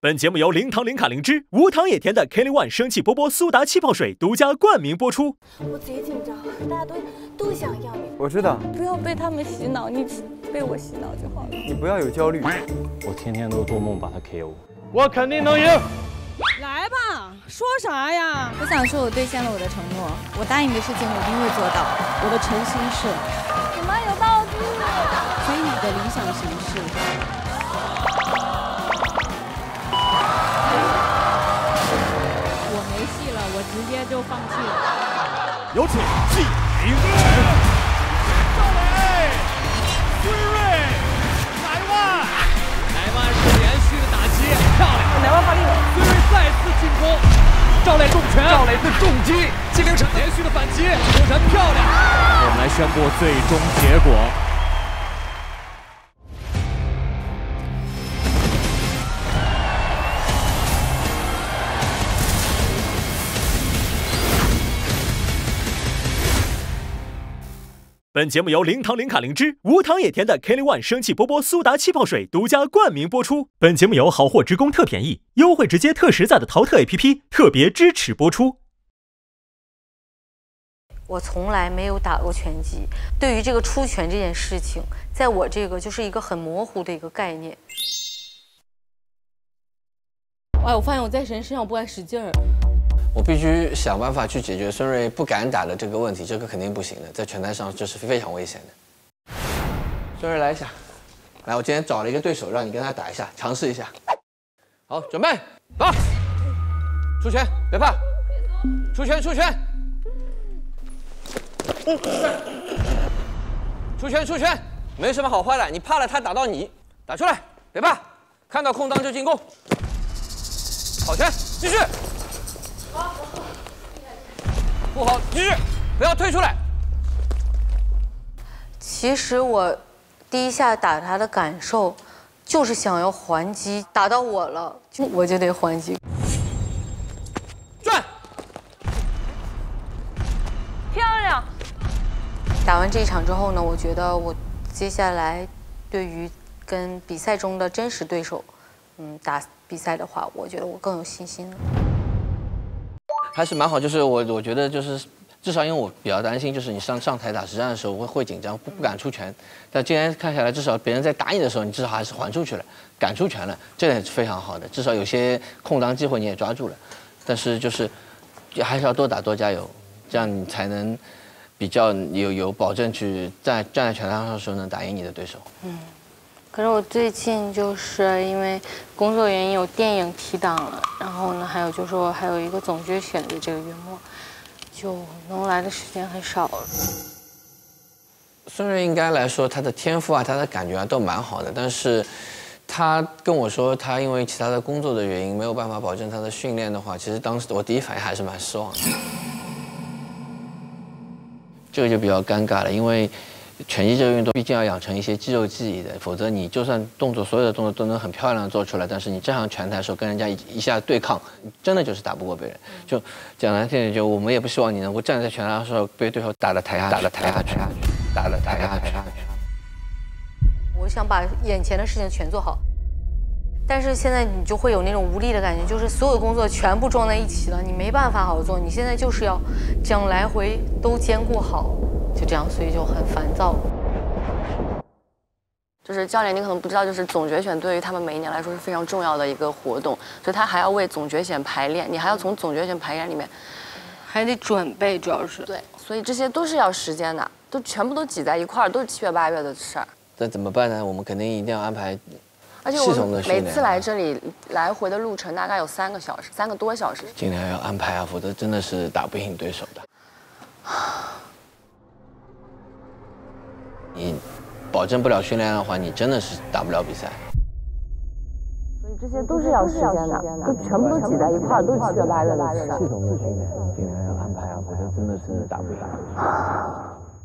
本节目由零糖零卡灵芝无糖也甜的 Kelly One 生气波波苏打气泡水独家冠名播出。我贼紧张，大家都想要你。我知道，不要被他们洗脑，你被我洗脑就好了。你不要有焦虑。我天天都做梦把他 KO， 我肯定能赢。来吧，说啥呀？我想说，我兑现了我的承诺，我答应的事情我一定会做到。我的诚心是，你们有道具，非你的理想形式。我没戏了，我直接就放弃了。有请季明赵磊、孙睿、乃万是连续的打击，漂亮！乃万发力，孙睿再次进攻，赵磊重拳，赵磊的重击，纪凌尘连续的反击，纪凌尘漂亮！我们来宣布最终结果。本节目由零糖零卡灵芝无糖也甜的 Kelly One 生气波波苏打气泡水独家冠名播出。本节目由好货职工特便宜、优惠直接特实在的淘特 APP 特别支持播出。我从来没有打过拳击，对于这个出拳这件事情，在我这个就是一个很模糊的一个概念。哎，我发现我在人身上不爱使劲儿。我必须想办法去解决孙睿不敢打的这个问题，这个肯定不行的，在拳台上这是非常危险的。孙睿来一下，来，我今天找了一个对手，让你跟他打一下，尝试一下。好，准备，打，出拳，别怕，出拳，出拳，出拳，出拳，没什么好坏的，你怕了他打到你，打出来，别怕，看到空当就进攻，好拳，继续。不好，继续，不要退出来。其实我第一下打他的感受，就是想要还击，打到我了，我就得还击。转，漂亮。打完这一场之后呢，我觉得我接下来对于跟比赛中的真实对手，打比赛的话，我觉得我更有信心了。还是蛮好，就是我觉得就是至少因为我比较担心，就是你上台打实战的时候会紧张，不敢出拳。但今天看下来，至少别人在打你的时候，你至少还是还出去了，敢出拳了，这点是非常好的。至少有些空当机会你也抓住了。但是就是还是要多打多加油，这样你才能比较有保证去站在拳台上的时候能打赢你的对手。可是我最近就是因为工作原因有电影提档了，然后呢，还有就是说还有一个总决选的这个月末，就能来的时间很少了。孙睿应该来说，他的天赋啊，他的感觉啊都蛮好的，但是他跟我说他因为其他的工作的原因没有办法保证他的训练的话，其实当时我第一反应还是蛮失望的。这个就比较尴尬了，因为拳击这个运动毕竟要养成一些肌肉记忆的，否则你就算所有的动作都能很漂亮的做出来，但是你站上拳台的时候跟人家一下对抗，真的就是打不过别人。就讲难听点，就我们也不希望你能够站在拳台上的时候被对手打得抬下去。我想把眼前的事情全做好，但是现在你就会有那种无力的感觉，就是所有工作全部撞在一起了，你没办法好做，你现在就是要这样来回都兼顾好。就这样，所以就很烦躁。就是教练，你可能不知道，就是总决选对于他们每一年来说是非常重要的一个活动，所以他还要为总决选排练，你还要从总决选排练里面还得准备，主要是对，所以这些都是要时间的，都全部都挤在一块儿，都是7月8月的事儿。那怎么办呢？我们肯定一定要安排而且我们每次来这里来回的路程大概有3个小时，3个多小时。尽量要安排啊，否则真的是打不赢对手的。你保证不了训练的话，你真的是打不了比赛。所以这些都是要时间的，都全部都挤在一块儿，都是7月8月的事。系统的训练尽量要安排啊，否则真的是打不赢。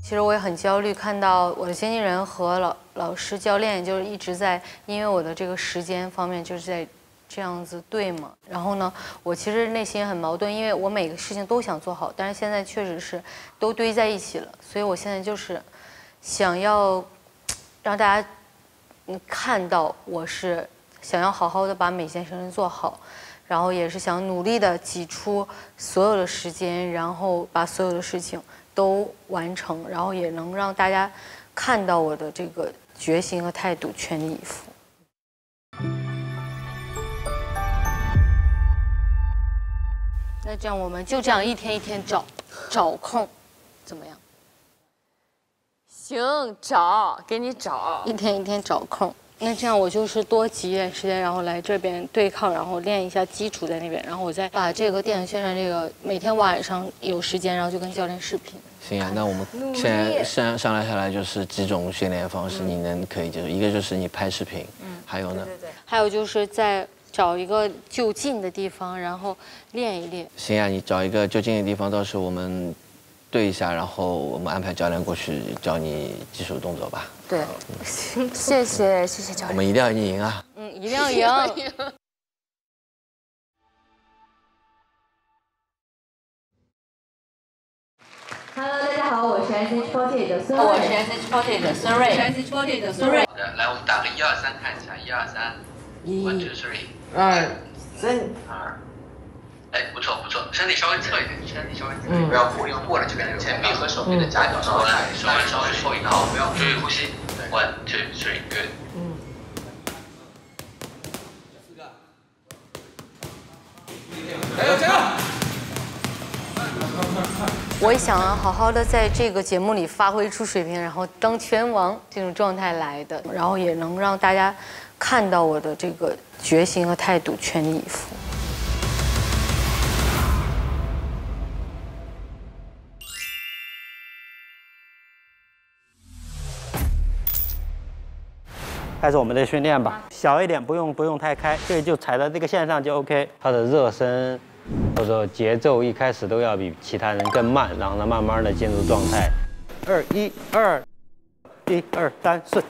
其实我也很焦虑，看到我的经纪人和老师教练就是一直在因为我的这个时间方面就是在这样子对嘛。然后呢，我其实内心很矛盾，因为我每个事情都想做好，但是现在确实是都堆在一起了，所以我现在就是想要让大家看到我是想要好好的把美健身做好，然后也是想努力的挤出所有的时间，然后把所有的事情都完成，然后也能让大家看到我的这个决心和态度，全力以赴。那这样我们就这样一天一天找空，怎么样？行，给你找，一天一天找空。那这样我就是多挤一点时间，然后来这边对抗，然后练一下基础在那边，然后我再把这个电影宣传这个每天晚上有时间，然后就跟教练视频。行啊，那我们现在商量下来就是几种训练方式，你能可以就是一个就是你拍视频，还有呢，对，还有就是在找一个就近的地方，然后练一练。行啊，你找一个就近的地方，到时候我们对一下，然后我们安排教练过去教你基础动作吧。对，行，谢谢教练。我们一定要赢啊！一定要赢。Hello， 大家好，我是 SH48的孙我是 SH48的孙瑞。SH48的孙瑞。好的，来，我们打个1、2、3，看一下1、2、3 ，1、2、3，2，哎，不错，身体稍微侧一点，不要过了这边，前臂和手臂的夹角稍微收一套，不要注意呼吸。1、2、3 ，good。加油！我也想好好的在这个节目里发挥出水平，然后当拳王这种状态来的，然后也能让大家看到我的这个决心和态度，全力以赴。开始我们的训练吧，小一点，不用太开，对，就踩在这个线上就 OK。他的热身或者说节奏一开始都要比其他人更慢，让他慢慢的进入状态。2、1、2、1、2、3、4，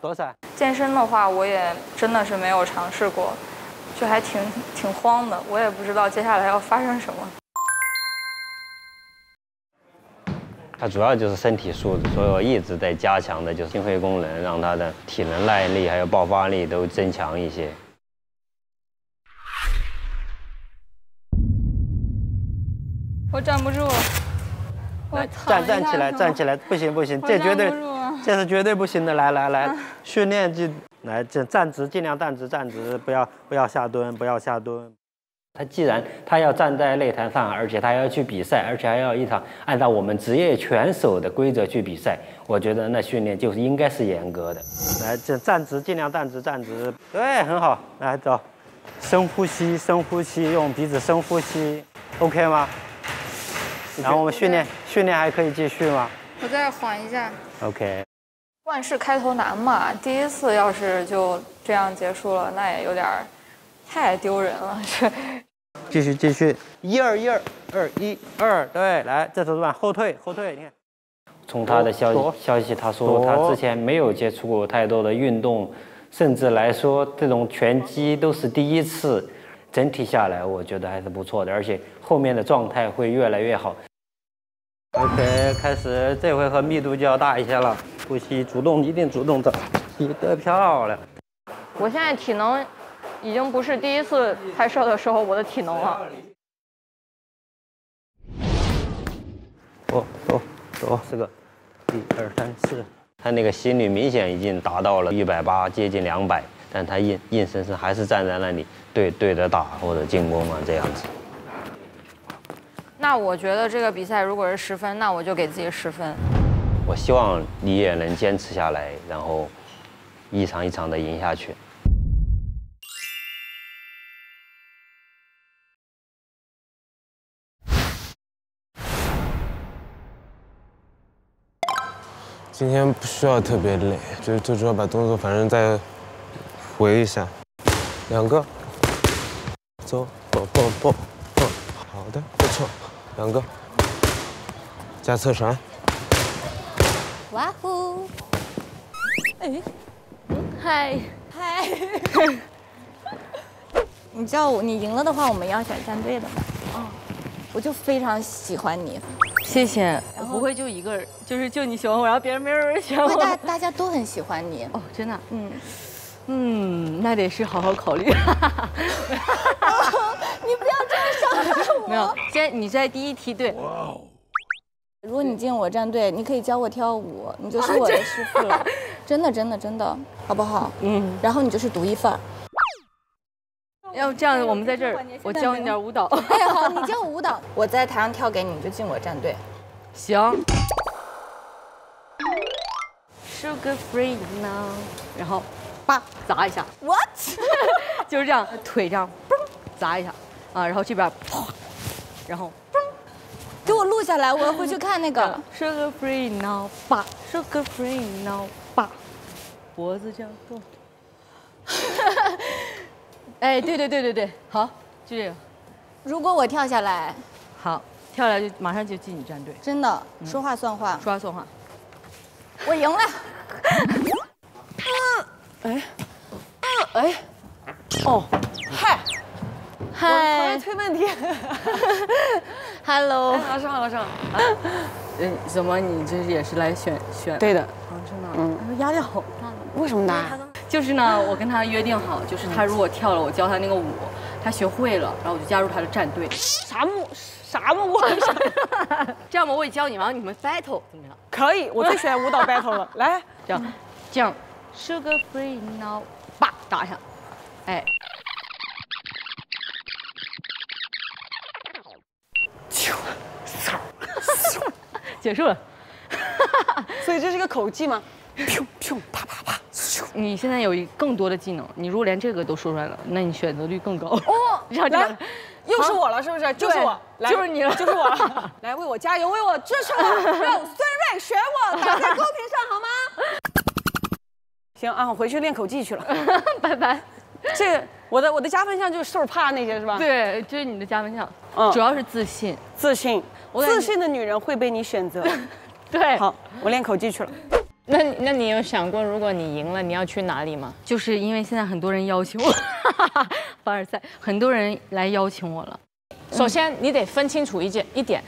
多闪。健身的话，我也真的是没有尝试过，就还挺慌的，我也不知道接下来要发生什么。他主要就是身体素质，所以我一直在加强的就是心肺功能，让他的体能耐力还有爆发力都增强一些。我站不住，站起来，不行，这是绝对不行的，来，训练就来这站直，尽量站直，不要下蹲。他既然他要站在擂台上，而且他要去比赛，而且还要一场按照我们职业拳手的规则去比赛，我觉得那训练就是应该是严格的。来，这站直，尽量站直，对，很好。来走，深呼吸，用鼻子深呼吸 ，OK 吗？然后我们训练还可以继续吗？我再缓一下。OK。万事开头难嘛，第一次要是就这样结束了，那也有点太丢人了。继续，1、2、1、2、1、2，对，来，这手段后退，你看。从他的消息，他说他之前没有接触过太多的运动，甚至来说这种拳击都是第一次。整体下来，我觉得还是不错的，而且后面的状态会越来越好。OK， 开始，这回合密度就要大一些了，呼吸一定主动的，吸得漂亮。我现在体能已经不是第一次拍摄的时候我的体能了。走，4个，1、2、3、4。他那个心率明显已经达到了180，接近200，但他硬生生还是站在那里对着打或者进攻啊这样子。那我觉得这个比赛如果是10分，那我就给自己10分。我希望你也能坚持下来，然后一场一场的赢下去。今天不需要特别累，就是最主要把动作反正再回一下，2个，走，蹦，好的，不错，2个，加侧传，哇呼，嗨，你知道你赢了的话，我们要选战队的吗？我就非常喜欢你。谢谢。不会就一个人，就你喜欢我，然后别人没有人喜欢我。大家都很喜欢你。哦，真的。那得是好好考虑。你不要这样伤害我。没有，现在你在第一梯队。如果你进我战队，你可以教我跳舞，你就是我的师傅了。真的，好不好？然后你就是独一份儿。要不这样，我们在这儿，我教你点舞蹈。哎，好，你教我舞蹈，我在台上跳给你，你就进我战队。行。Sugar free now， 然后，叭砸一下。What？ 就是这样，腿这样，嘣砸一下，啊，然后这边，砰，然后，嘣，给我录下来，我要回去看那个。Sugar free now， 叭 ，Sugar free now， 叭，脖子这样动。哎，对，好，就这个。如果我跳下来，好，跳下来就马上就进你战队。真的，说话算话。说话算话。我赢了。哦，嗨，推问题。Hello， 老师好。怎么你这也是来选？对的。真的。压力好大。为什么呢？就是呢，我跟他约定好，就是他如果跳了，我教他那个舞，他学会了，然后我就加入他的战队。啥舞？这样吧，我也教你，然后你们 battle 怎么样？可以，我最喜欢舞蹈 battle 了。来，这样 ，Sugar free now， 叭打一下，哎，结束了。所以这是个口技吗？啪啪啪。你现在有更多的技能，你如果连这个都说出来了，那你选择率更高。哦，来，又是我了，是不是？就是我，就是你了，就是我了。来，为我加油，为我支持我，让孙瑞选我，打在公屏上好吗？行啊，我回去练口技去了，拜拜。这个我的加分项就是受怕那些是吧？对，这是你的加分项，主要是自信。自信的女人会被你选择。对，好，我练口技去了。那你有想过，如果你赢了，你要去哪里吗？就是因为现在很多人邀请我，凡尔赛，很多人来邀请我了。首先，你得分清楚一点，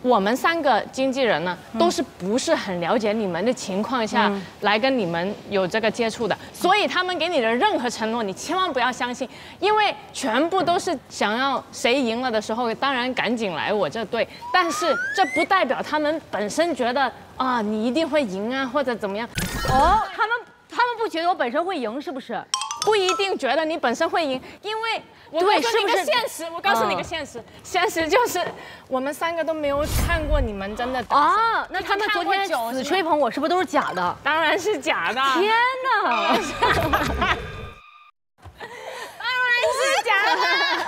我们3个经纪人呢，都是不是很了解你们的情况下来跟你们有这个接触的，所以他们给你的任何承诺，你千万不要相信，因为全部都是想要谁赢了的时候，当然赶紧来我这队，但是这不代表他们本身觉得啊你一定会赢啊或者怎么样。哦，他们不觉得我本身会赢，是不是？不一定觉得你本身会赢，因为我告诉你个现实，我告诉你个现实，现实就是我们3个都没有看过你们真的啊。那他们昨天死吹捧我，是不是都是假的？当然是假的。天哪！当然是假的。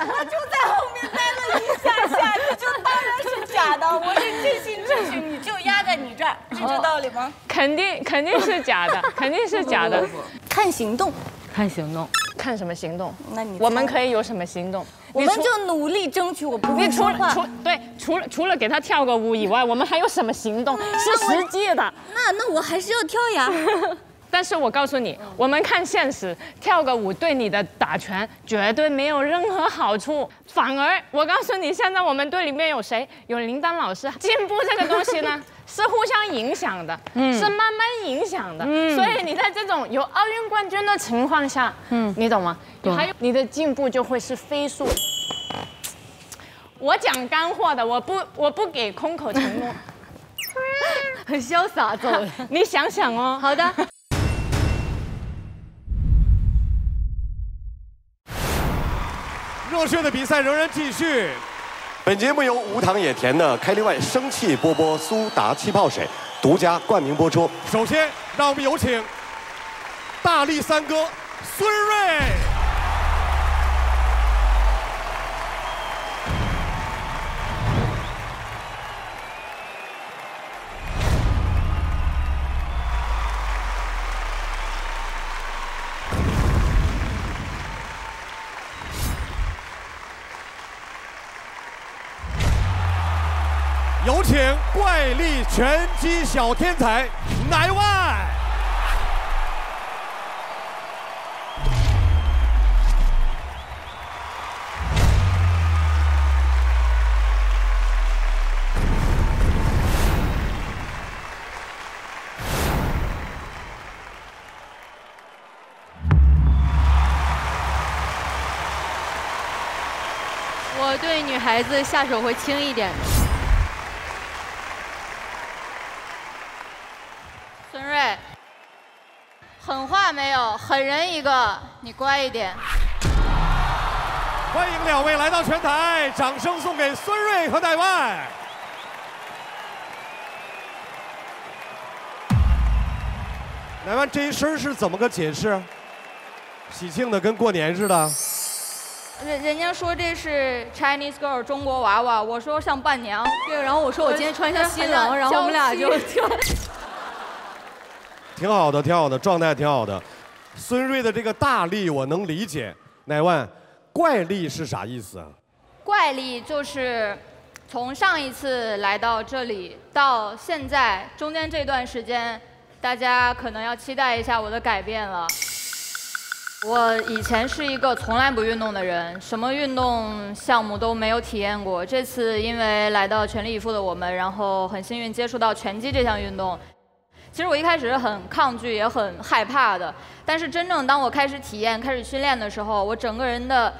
我就在后面待了一下，你就当然是假的。我是真心咨询，你就压在你这儿，是这道理吗？肯定是假的，肯定是假的。看行动。看行动，看什么行动？那你我们可以有什么行动？我们就努力争取。我不会说话。除了给他跳个舞以外，我们还有什么行动是实际的？那我还是要跳呀。但是我告诉你，我们看现实，跳个舞对你的打拳绝对没有任何好处，反而我告诉你，现在我们队里面有谁？有林丹老师，进步这个东西呢？是互相影响的，是慢慢影响的，所以你在这种有奥运冠军的情况下，你懂吗？还有你的进步就会是飞速。我讲干货的，我不给空口承诺，很潇洒走了。你想想哦。好的。热血的比赛仍然继续。本节目由无糖也甜的开利万生气波波苏打气泡水独家冠名播出。首先，让我们有请大力3哥孙瑞。有请怪力拳击小天才乃万。我对女孩子下手会轻一点的。孙瑞，狠话没有，狠人一个，你乖一点。欢迎2位来到拳台，掌声送给孙瑞和乃万。乃万这一身是怎么个解释？喜庆的跟过年似的。人家说这是 Chinese girl 中国娃娃，我说像伴娘。对，然后我说我今天穿像新郎，然后我们俩就挺好的，挺好的，状态挺好的。孙瑞的这个大力我能理解，乃万。怪力是啥意思啊？怪力就是从上一次来到这里到现在中间这段时间，大家可能要期待一下我的改变了。我以前是一个从来不运动的人，什么运动项目都没有体验过。这次因为来到全力以赴的我们，然后很幸运接触到拳击这项运动。其实我一开始是很抗拒，也很害怕的。但是真正当我开始体验、开始训练的时候，我整个人的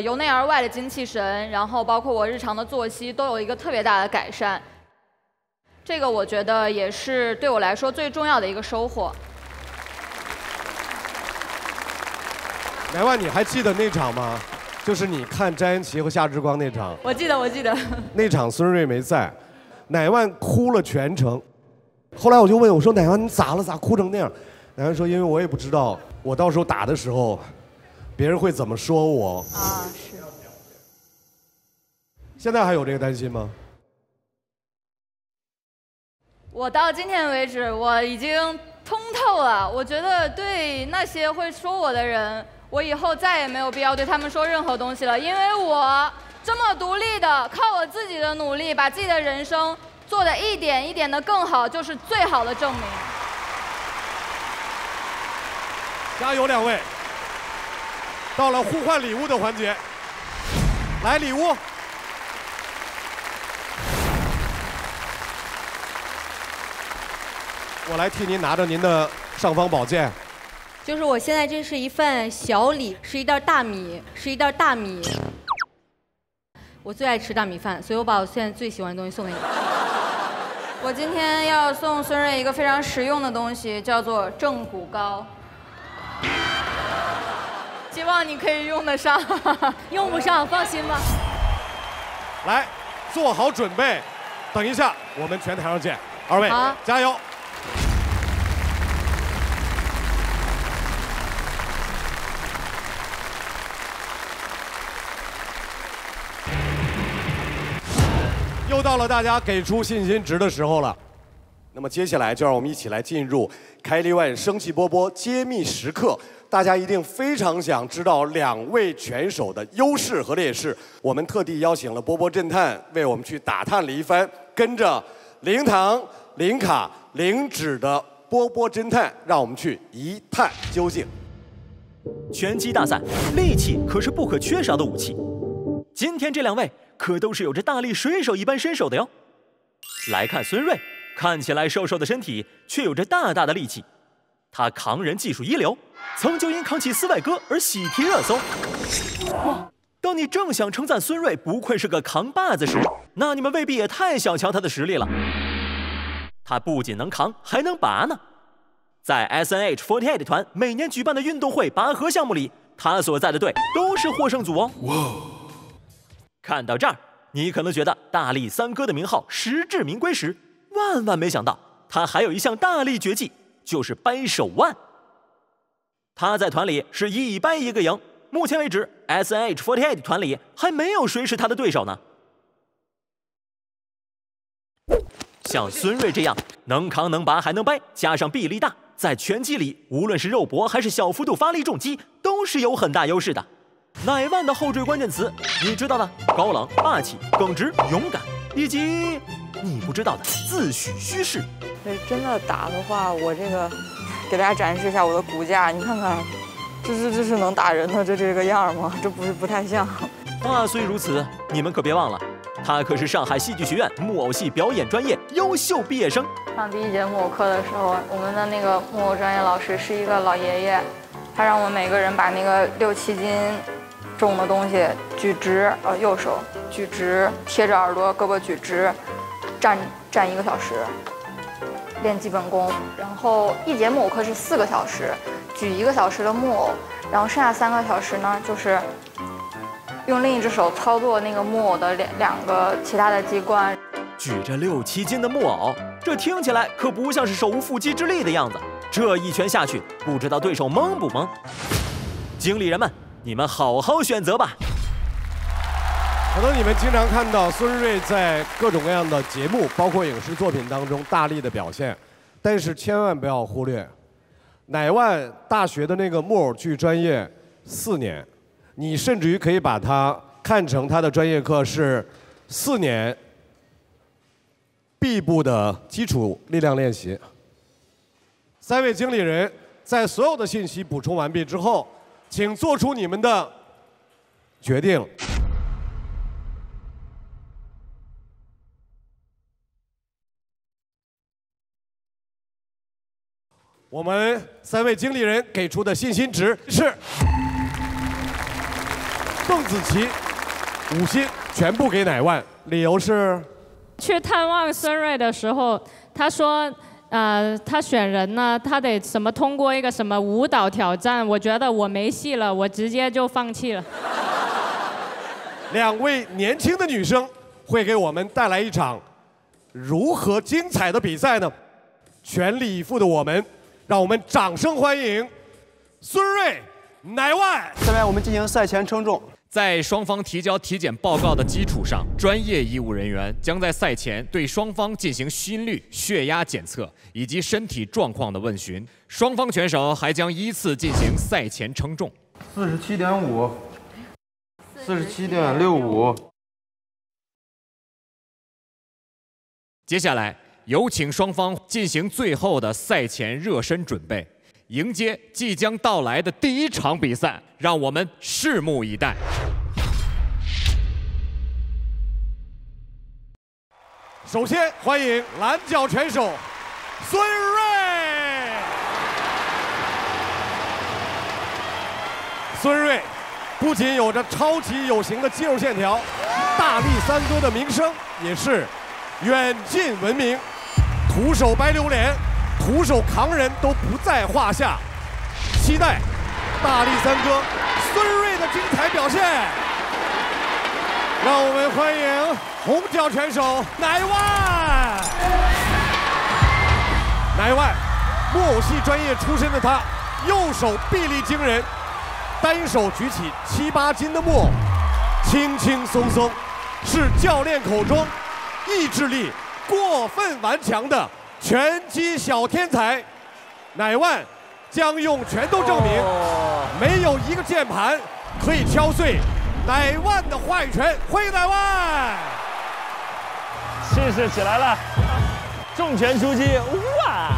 由内而外的精气神，然后包括我日常的作息，都有一个特别大的改善。这个我觉得也是对我来说最重要的一个收获。乃万，你还记得那场吗？就是你看张颜齐和夏之光那场。我记得。那场孙瑞没在，乃万哭了全程。后来我就问我说：“乃万，你咋了？咋哭成那样？”乃万说：“因为我也不知道，我到时候打的时候，别人会怎么说我。”啊，是。现在还有这个担心吗？我到今天为止，我已经通透了。我觉得对那些会说我的人，我以后再也没有必要对他们说任何东西了，因为我这么独立的，靠我自己的努力，把自己的人生做得一点一点的更好，就是最好的证明。加油，2位！到了互换礼物的环节，来礼物。我来替您拿着您的尚方宝剑。就是我现在这是一份小礼，是一袋大米，我最爱吃大米饭，所以我把我现在最喜欢的东西送给你。我今天要送孙瑞一个非常实用的东西，叫做正骨膏。希望你可以用得上。用不上，放心吧。来，做好准备，等一下我们拳台上见。2位，加油！又到了大家给出信心值的时候了。那么接下来就让我们一起来进入凯利万生气波波揭秘时刻。大家一定非常想知道2位拳手的优势和劣势，我们特地邀请了波波侦探为我们去打探了一番，跟着零糖、零卡、零脂的波波侦探，让我们去一探究竟。拳击大赛，力气可是不可缺少的武器。今天这2位可都是有着大力水手一般身手的哟。来看孙瑞，看起来瘦瘦的身体，却有着大大的力气。他扛人技术一流，曾就因扛起斯外哥而喜提热搜。当你正想称赞孙瑞不愧是个扛把子时，那你们未必也太小瞧他的实力了。他不仅能扛，还能拔呢。在 SNH48 团每年举办的运动会拔河项目里，他所在的队都是获胜组哦。看到这儿，你可能觉得大力三哥的名号实至名归时，万万没想到他还有一项大力绝技，就是掰手腕。他在团里是一掰一个赢，目前为止 SNH48 团里还没有谁是他的对手呢。像孙瑞这样能扛能拔还能掰，加上臂力大，在拳击里无论是肉搏还是小幅度发力重击，都是有很大优势的。乃万的后缀关键词你知道的，高冷、霸气、耿直、勇敢，以及你不知道的自诩虚势。真的打的话，我这个给大家展示一下我的骨架，你看看，这是能打人的这个样吗？这不太像。话虽如此，你们可别忘了，他可是上海戏剧学院木偶戏表演专业优秀毕业生。上第一节木偶课的时候，我们的那个木偶专业老师是一个老爷爷，他让我们每个人把那个6、7斤重的东西举直，右手举直，贴着耳朵，胳膊举直，站1个小时，练基本功。然后一节木偶课是4个小时，举1个小时的木偶，然后剩下3个小时呢，就是用另一只手操作那个木偶的两个其他的机关。举着6、7斤的木偶，这听起来可不像是手无缚鸡之力的样子。这一拳下去，不知道对手懵不懵。经理人们，你们好好选择吧。可能你们经常看到孙瑞在各种各样的节目，包括影视作品当中大力的表现，但是千万不要忽略，乃万大学的那个木偶剧专业4年，你甚至于可以把它看成他的专业课是4年必部的基础力量练习。3位经理人在所有的信息补充完毕之后，请做出你们的决定。我们3位经理人给出的信心值是邓紫棋5星，全部给乃万，理由是去探望孙瑞的时候，他说。他选人呢，他得通过一个什么舞蹈挑战，我觉得我没戏了，我直接就放弃了。2位年轻的女生会给我们带来一场如何精彩的比赛呢？全力以赴的我们，让我们掌声欢迎孙瑞、乃万。下面我们进行赛前称重。在双方提交体检报告的基础上，专业医务人员将在赛前对双方进行心率、血压检测以及身体状况的问询。双方选手还将依次进行赛前称重。47.5、47.65。接下来有请双方进行最后的赛前热身准备，迎接即将到来的第1场比赛，让我们拭目以待。首先欢迎蓝角拳手孙瑞。孙瑞不仅有着超级有型的肌肉线条，大力3哥的名声也是远近闻名，徒手掰榴莲、徒手扛人都不在话下。期待大力3哥孙瑞的精彩表现。让我们欢迎红角拳手乃万。乃万，木偶戏专业出身的他，右手臂力惊人，单手举起7、8斤的木偶，轻轻松松，是教练口中意志力过分顽强的拳击小天才。乃万将用拳头证明，没有一个键盘可以敲碎乃万的话语权。欢迎乃万，气势起来了，重拳出击，哇！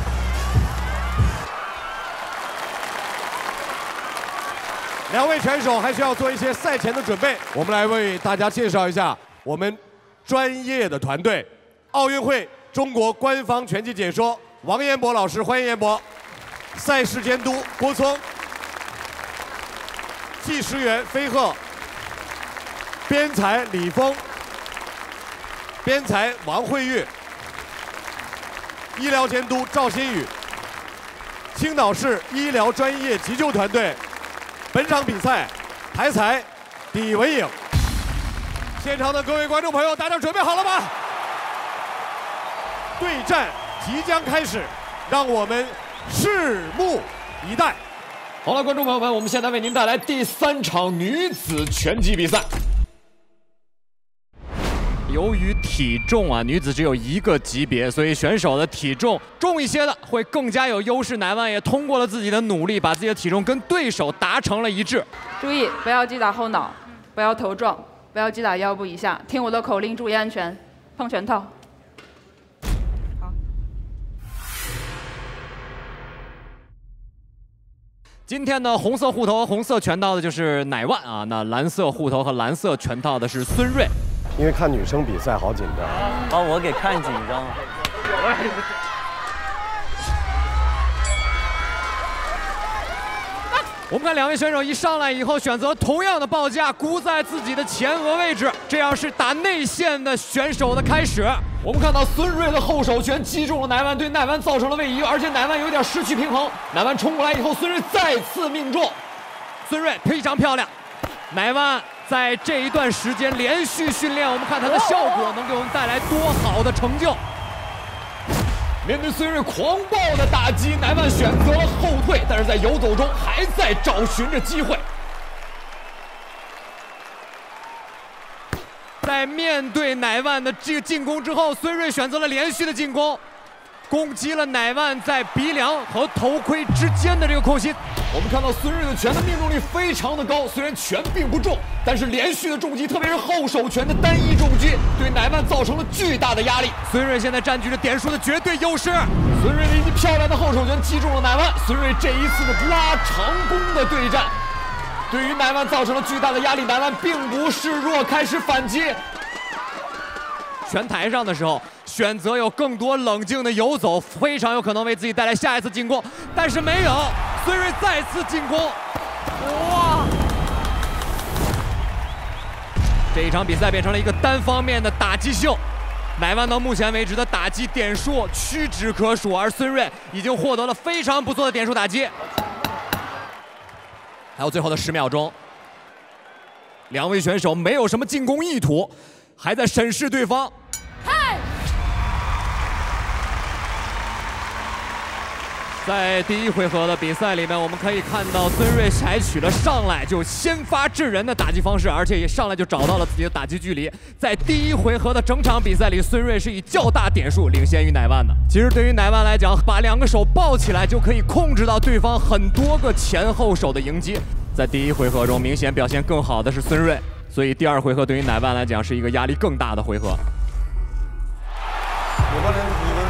两位选手还需要做一些赛前的准备，我们来为大家介绍一下我们专业的团队。奥运会中国官方拳击解说王彦博老师，欢迎彦博。赛事监督郭聪，计时员飞鹤，编裁李峰，编裁王慧玉，医疗监督赵新宇，青岛市医疗专业急救团队。本场比赛台裁李文颖。现场的各位观众朋友，大家准备好了吗？对战即将开始，让我们拭目以待。好了，观众朋友们，我们现在为您带来第3场女子拳击比赛。由于体重啊，女子只有1个级别，所以选手的体重重一些的会更加有优势。乃万也通过了自己的努力，把自己的体重跟对手达成了一致。注意，不要击打后脑，不要头撞，不要击打腰部以下。听我的口令，注意安全。碰拳套。今天呢，红色护头、红色拳套的就是乃万啊，那蓝色护头和蓝色拳套的是孙瑞。因为看女生比赛好紧张，把我给看紧张了。我们看两位选手一上来以后选择同样的报价，箍在自己的前额位置，这样是打内线的选手的开始。我们看到孙瑞的后手拳击中了乃万，对乃万造成了位移，而且乃万有点失去平衡。乃万冲过来以后，孙瑞再次命中，孙瑞非常漂亮。乃万在这一段时间连续训练，我们看他的效果能给我们带来多好的成就。面对孙瑞狂暴的打击，乃万选择了后退，但是在游走中还在找寻着机会。在面对乃万的这个进攻之后，孙瑞选择了连续的进攻，攻击了乃万在鼻梁和头盔之间的这个空隙。我们看到孙瑞的拳的命中率非常的高，虽然拳并不重，但是连续的重击，特别是后手拳的单一重击，对乃万造成了巨大的压力。孙瑞现在占据着点数的绝对优势。孙瑞一记漂亮的后手拳击中了乃万，孙瑞这一次的拉长弓的对战，对于乃万造成了巨大的压力，乃万并不示弱，开始反击。拳台上的时候，选择有更多冷静的游走，非常有可能为自己带来下一次进攻，但是没有，孙瑞再次进攻，哇！这一场比赛变成了一个单方面的打击秀，乃万到目前为止的打击点数屈指可数，而孙瑞已经获得了非常不错的点数打击。还有最后的10秒钟，两位选手没有什么进攻意图，还在审视对方。在第一回合的比赛里面，我们可以看到孙瑞采取了上来就先发制人的打击方式，而且也上来就找到了自己的打击距离。在第一回合的整场比赛里，孙瑞是以较大点数领先于乃万的。其实对于乃万来讲，把两个手抱起来就可以控制到对方很多个前后手的迎击。在第一回合中，明显表现更好的是孙瑞，所以第二回合对于乃万来讲是一个压力更大的回合。你不能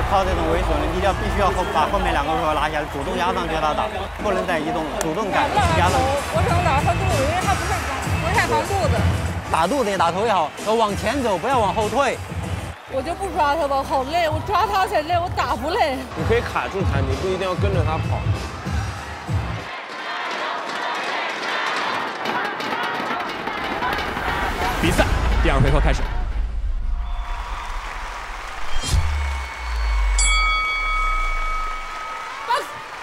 靠这种猥琐，你必须要把后面2个手拉下来，主动压上去他打，不能再移动，主动赶压上去。我只能打他肚子，因为他不太防肚子。打肚子也打头也好，要往前走，不要往后退。我就不抓他吧，好累，我抓他才累，我打不累。你可以卡住他，你不一定要跟着他跑。比赛第2回合开始。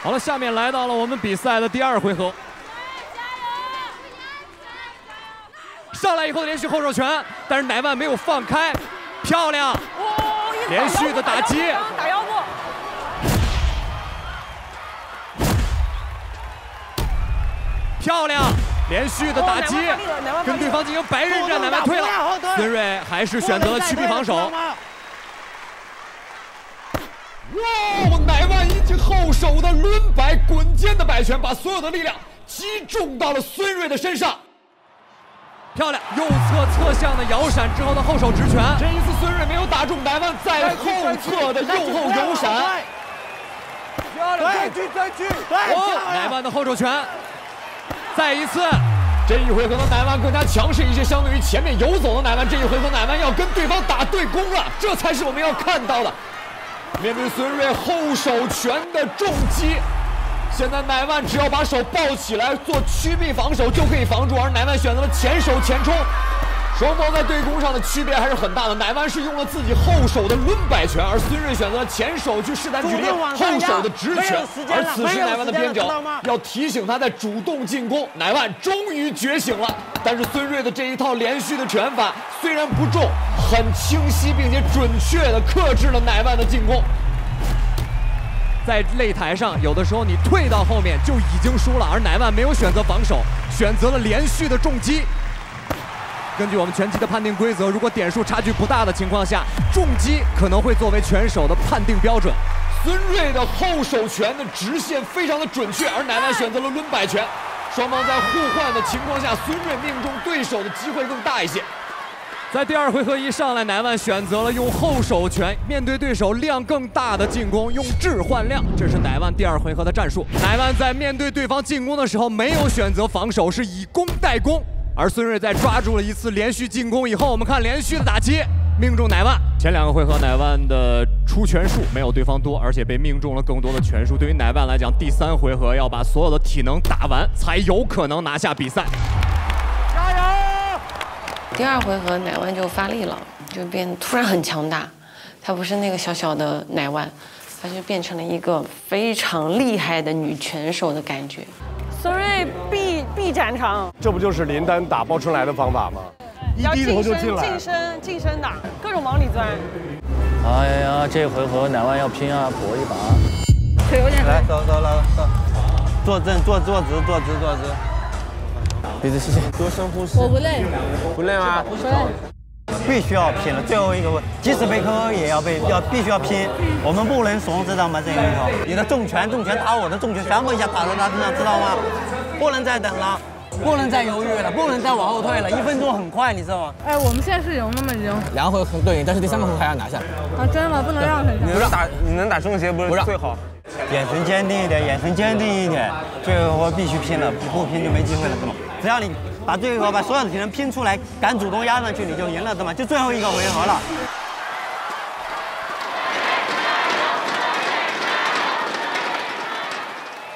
好了，下面来到了我们比赛的第2回合。上来以后的连续后手拳，但是乃万没有放开，漂亮，连续的打击，打腰部，漂亮，连续的打击，跟对方进行白刃战，乃万退了，孙瑞还是选择了屈臂防守。哇！乃万一记后手的抡摆滚肩的摆拳，把所有的力量击中到了孙瑞的身上。漂亮，右侧侧向的摇闪之后的后手直拳，这一次孙瑞没有打中乃万在后侧的右后摇闪。再举！乃万的后手拳，再一次。这一回合的乃万更加强势一些，相对于前面游走的乃万，这一回合乃万要跟对方打对攻了，这才是我们要看到的。面对孙瑞后手拳的重击，现在乃万只要把手抱起来做屈臂防守就可以防住，而乃万选择了前手前冲，双方在对攻上的区别还是很大的。乃万是用了自己后手的抡摆拳，而孙瑞选择了前手去试探距离，后手的直拳。而此时乃万的边角要提醒他在主动进攻，乃万终于觉醒了。但是孙瑞的这一套连续的拳法虽然不重，很清晰并且准确地克制了乃万的进攻。在擂台上，有的时候你退到后面就已经输了，而乃万没有选择防守，选择了连续的重击。根据我们拳击的判定规则，如果点数差距不大的情况下，重击可能会作为拳手的判定标准。孙瑞的后手拳的直线非常的准确，而乃万选择了抡摆拳。双方在互换的情况下，孙瑞命中对手的机会更大一些。在第2回合一上来，乃万选择了用后手拳面对对手量更大的进攻，用质换量，这是乃万第2回合的战术。乃万在面对对方进攻的时候没有选择防守，是以攻代攻。而孙瑞在抓住了一次连续进攻以后，我们看连续的打击，命中乃万。前2个回合乃万的出拳数没有对方多，而且被命中了更多的拳数。对于乃万来讲，第3回合要把所有的体能打完，才有可能拿下比赛。加油！第2回合乃万就发力了，就突然很强大。他不是那个小小的乃万，他就变成了一个非常厉害的女拳手的感觉。孙瑞必斩场，这不就是林丹打包春来的方法吗？一低头就进来，近身打，各种往里钻。哎呀，这回合乃万要拼啊，搏一把。腿有点。来，走，坐正，坐直。鼻子吸气，多深呼吸。我不累。不累吗？不累。必须要拼了，最后一个即使被KO也必须要拼，我们不能怂，知道吗？这一头，你的重拳打我的重拳，全部一下打到他身上，知道吗？不能再等了，不能再犹豫了，不能再往后退了，1分钟很快，你知道吗？哎，我们现在是赢了吗？已经。2回合对赢，但是第3回合还要拿下。啊，真的不能让谁。你能打正鞋不是最好？眼神坚定一点，最后一回合必须拼了，不拼就没机会了，是吗？只要你把最后一回合把所有的体能拼出来，敢主动压上去，你就赢了，对吗？就最后一个回合了。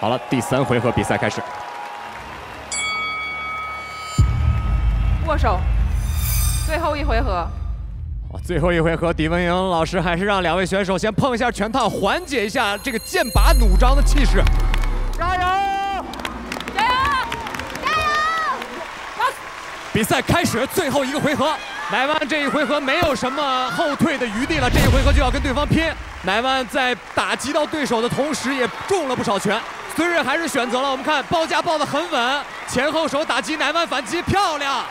好了，第3回合比赛开始。握手，最后1回合。最后1回合，狄文莹老师还是让2位选手先碰一下拳套，缓解一下这个剑拔弩张的气势。加油！加油！加油！比赛开始，最后1个回合，乃万这1回合没有什么后退的余地了，这1回合就要跟对方拼。乃万在打击到对手的同时，也中了不少拳。孙瑞还是选择了，我们看包夹抱得很稳，前后手打击，乃万反击漂亮。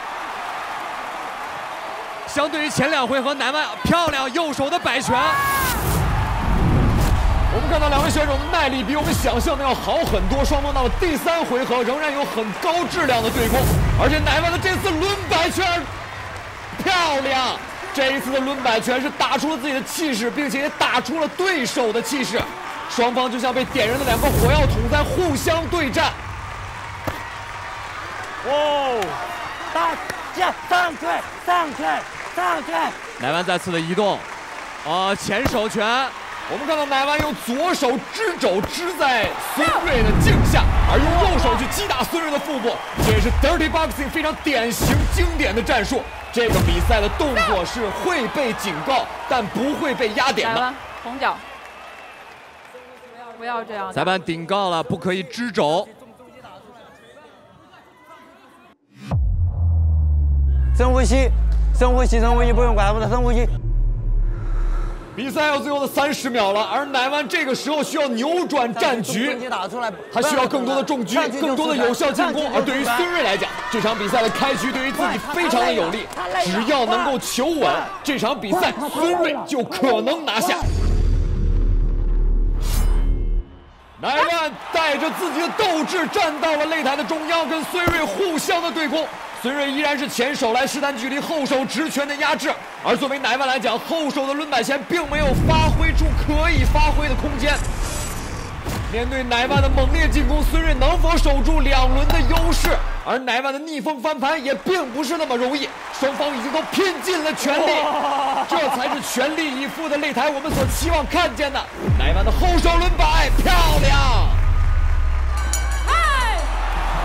相对于前2回合，乃万漂亮，右手的摆拳。我们看到2位选手的耐力比我们想象的要好很多，双方到了第3回合仍然有很高质量的对攻，而且乃万的这次抡摆拳漂亮，这一次的抡摆拳是打出了自己的气势，并且也打出了对手的气势，双方就像被点燃的2个火药桶在互相对战。哦，大家上去！乃万再次的移动，前手拳，我们看到乃万用左手支肘支在孙瑞的颈下，而用右手去击打孙瑞的腹部，这也是 Dirty Boxing 非常典型经典的战术。这个比赛的动作是会被警告，但不会被压点的。红脚，不要这样。裁判警告了，不可以支肘。深呼吸，不用管他们的深呼吸。比赛要最后的30秒了，而乃万这个时候需要扭转战局，他需要更多的重击，更多的有效进攻。而对于孙瑞来讲，这场比赛的开局对于自己非常的有利，只要能够求稳，这场比赛孙瑞就可能拿下。乃万带着自己的斗志站到了擂台的中央，跟孙瑞互相的对攻。孙瑞依然是前手来试探距离，后手直拳的压制。而作为乃万来讲，后手的抡摆拳并没有发挥出可以发挥的空间。面对乃万的猛烈进攻，孙瑞能否守住2轮的优势？而乃万的逆风翻盘也并不是那么容易，双方已经都拼尽了全力，这才是全力以赴的擂台我们所期望看见的。乃万的后手抡摆漂亮，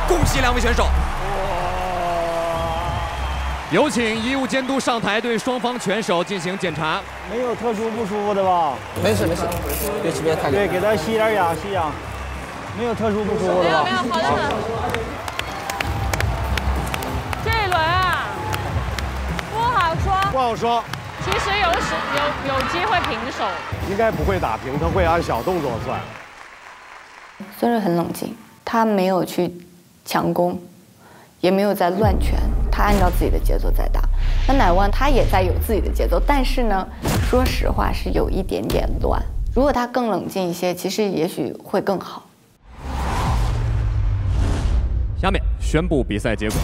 恭喜2位选手。有请医务监督上台对双方拳手进行检查。没有特殊不舒服的吧？没事，别吃别太。对，给他吸点氧，吸氧。没有特殊不舒服的吧？没有，好的。这一轮啊，不好说。其实有机会平手。应该不会打平，他会按小动作算。孙瑞很冷静，他没有去强攻，也没有在乱拳。他按照自己的节奏在打，那乃万他也在有自己的节奏，但是呢，说实话是有一点点乱。如果他更冷静一些，其实也许会更好。下面宣布比赛结果。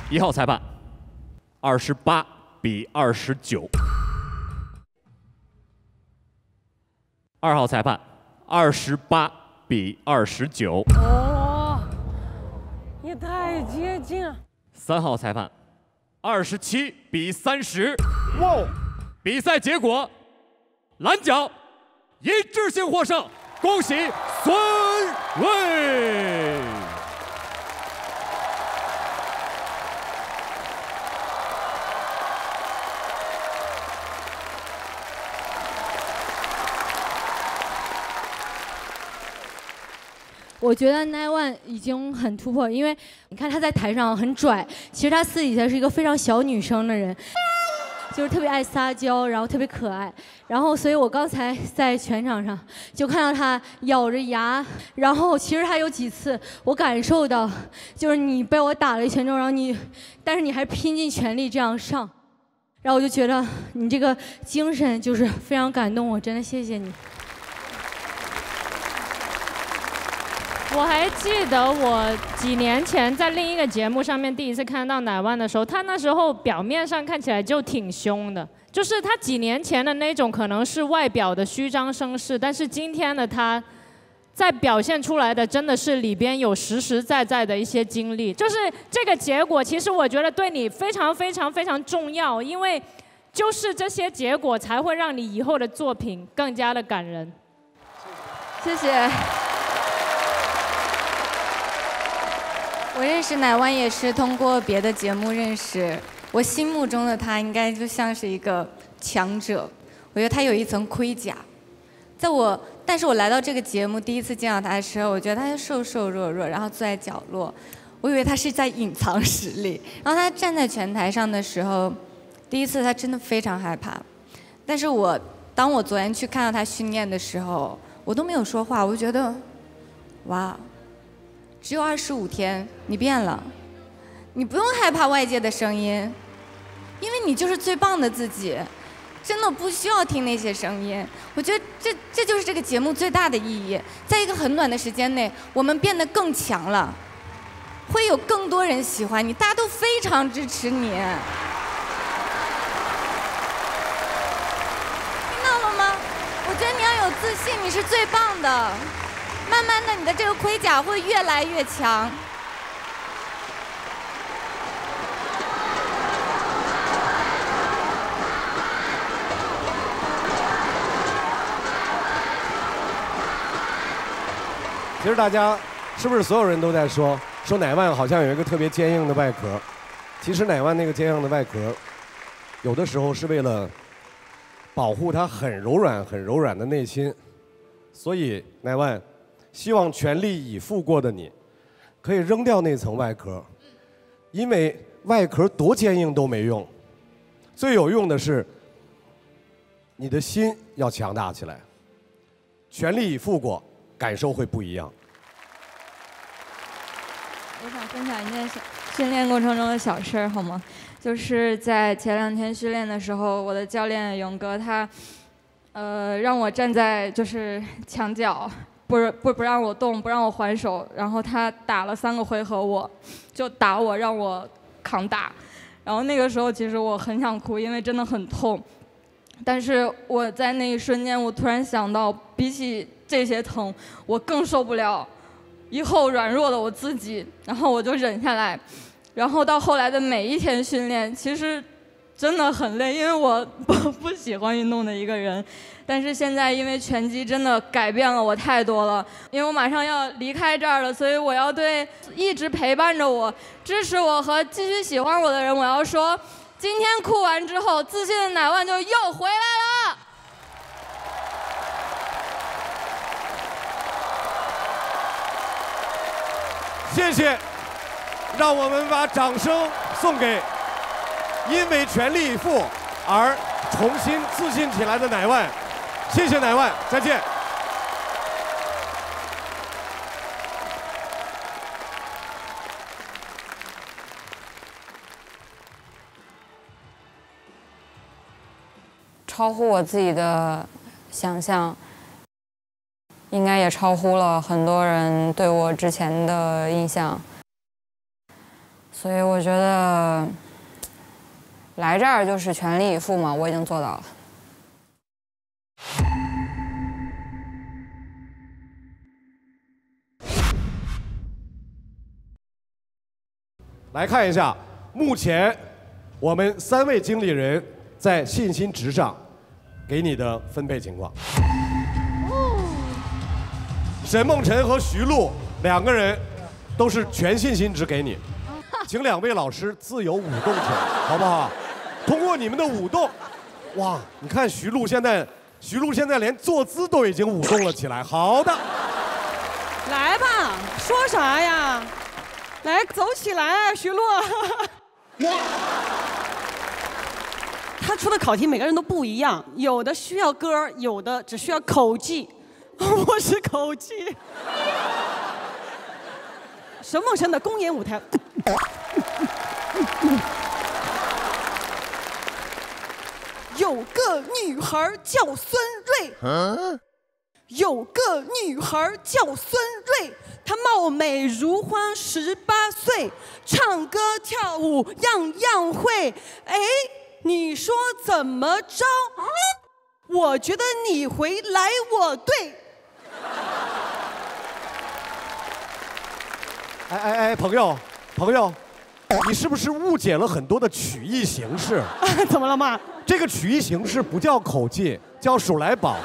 1号裁判28比29，2号裁判28比29。哦，呀，也太接近了。3号裁判，27比30。哇！比赛结果，蓝角一致性获胜，恭喜孙瑞。我觉得奈万已经很突破，因为你看他在台上很拽，其实他私底下是一个非常小女生的人，就是特别爱撒娇，然后特别可爱。然后，所以我刚才在拳场上就看到他咬着牙，然后其实他有几次我感受到，就是你被我打了一拳之后，然后但是你还拼尽全力这样上，然后我就觉得你这个精神就是非常感动我，真的谢谢你。我还记得我几年前在另一个节目上面第一次看到乃万的时候，他那时候表面上看起来就挺凶的，就是他几年前的那种可能是外表的虚张声势，但是今天的他在表现出来的真的是里边有实实在在的一些经历，就是这个结果其实我觉得对你非常非常非常重要，因为就是这些结果才会让你以后的作品更加的感人。谢谢。我认识乃万也是通过别的节目认识，我心目中的他应该就像是一个强者，我觉得他有一层盔甲。但是我来到这个节目第一次见到他的时候，我觉得他瘦瘦弱弱，然后坐在角落，我以为他是在隐藏实力。然后他站在拳台上的时候，第一次他真的非常害怕。但是当我昨天去看到他训练的时候，我都没有说话，我就觉得，哇。只有25天，你变了，你不用害怕外界的声音，因为你就是最棒的自己，真的不需要听那些声音。我觉得这就是这个节目最大的意义，在一个很短的时间内，我们变得更强了，会有更多人喜欢你，大家都非常支持你，听到了吗？我觉得你要有自信，你是最棒的。慢慢的，你的这个盔甲会越来越强。其实大家是不是所有人都在说乃万好像有一个特别坚硬的外壳？其实乃万那个坚硬的外壳，有的时候是为了保护他很柔软的内心。所以乃万。希望全力以赴过的你，可以扔掉那层外壳，因为外壳多坚硬都没用，最有用的是你的心要强大起来。全力以赴过，感受会不一样。我想分享一件训练过程中的小事儿，好吗？就是在前2天训练的时候，我的教练勇哥他，让我站在就是墙角。不让我动，不让我还手，然后他打了3个回合，我就打我，让我扛打。然后那个时候其实我很想哭，因为真的很痛。但是我在那一瞬间，我突然想到，比起这些疼，我更受不了以后软弱的我自己。然后我就忍下来。然后到后来的每一天训练，其实真的很累，因为我不喜欢运动的一个人。但是现在因为拳击真的改变了我太多了，因为我马上要离开这儿了，所以我要对一直陪伴着我、支持我和继续喜欢我的人，我要说，今天哭完之后，自信的乃万就又回来了。谢谢，让我们把掌声送给因为全力以赴而重新自信起来的乃万。谢谢乃万，再见。超乎我自己的想象，应该也超乎了很多人对我之前的印象，所以我觉得来这儿就是全力以赴嘛，我已经做到了。来看一下，目前我们3位经理人在信心值上给你的分配情况。沈梦辰和徐璐2个人都是全信心值给你，请2位老师自由舞动起来，好不好？通过你们的舞动，哇，你看徐璐现在连坐姿都已经舞动了起来。好的，来吧，说啥呀？来，走起来，徐璐。他出的考题每个人都不一样，有的需要歌，有的只需要口技。我是口技。沈梦辰的公演舞台。有个女孩叫孙瑞。有个女孩叫孙瑞，她貌美如花，18岁，唱歌跳舞样样会。哎，你说怎么着？我觉得你回来我对。哎，朋友，你是不是误解了很多的曲艺形式？怎么了嘛？这个曲艺形式不叫口技，叫数来宝。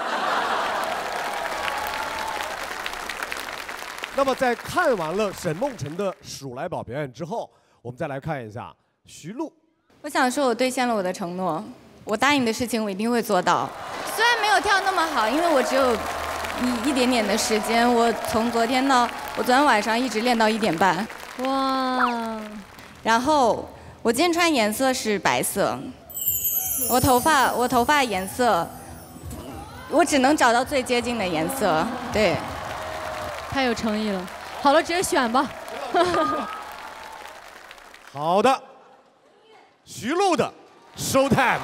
那么在看完了沈梦辰的数来宝表演之后，我们再来看一下徐璐。我想说，我兑现了我的承诺，我答应的事情我一定会做到。虽然没有跳那么好，因为我只有一点点的时间，我从昨天晚上一直练到1点半。哇！然后我今天穿颜色是白色，我头发颜色，我只能找到最接近的颜色。对。太有诚意了。好了，直接选吧。好的，徐璐的 show time。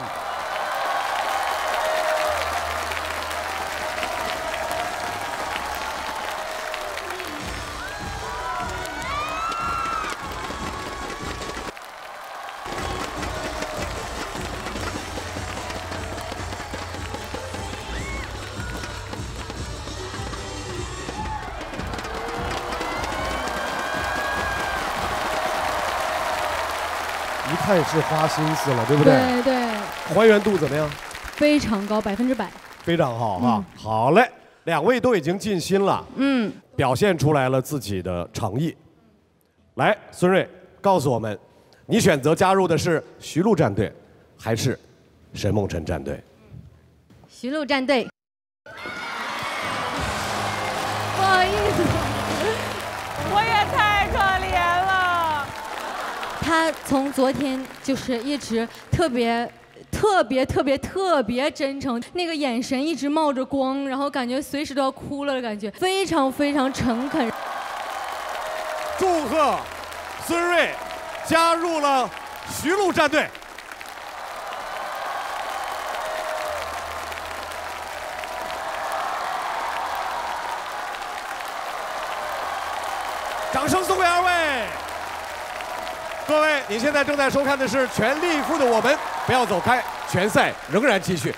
一看是花心思了，对不对？对对。还原度怎么样？非常高，100%。非常好哈，好嘞，2位都已经尽心了，表现出来了自己的诚意。来，孙瑞，告诉我们，你选择加入的是徐璐战队，还是沈梦辰战队？徐璐战队。不好意思，我也太可怜了。他从昨天就是一直特别真诚，那个眼神一直冒着光，然后感觉随时都要哭了的感觉，非常诚恳。祝贺孙瑞加入了徐璐战队。掌声送给2位。各位，你现在正在收看的是《全力以赴的我们》，不要走开，拳赛仍然继续。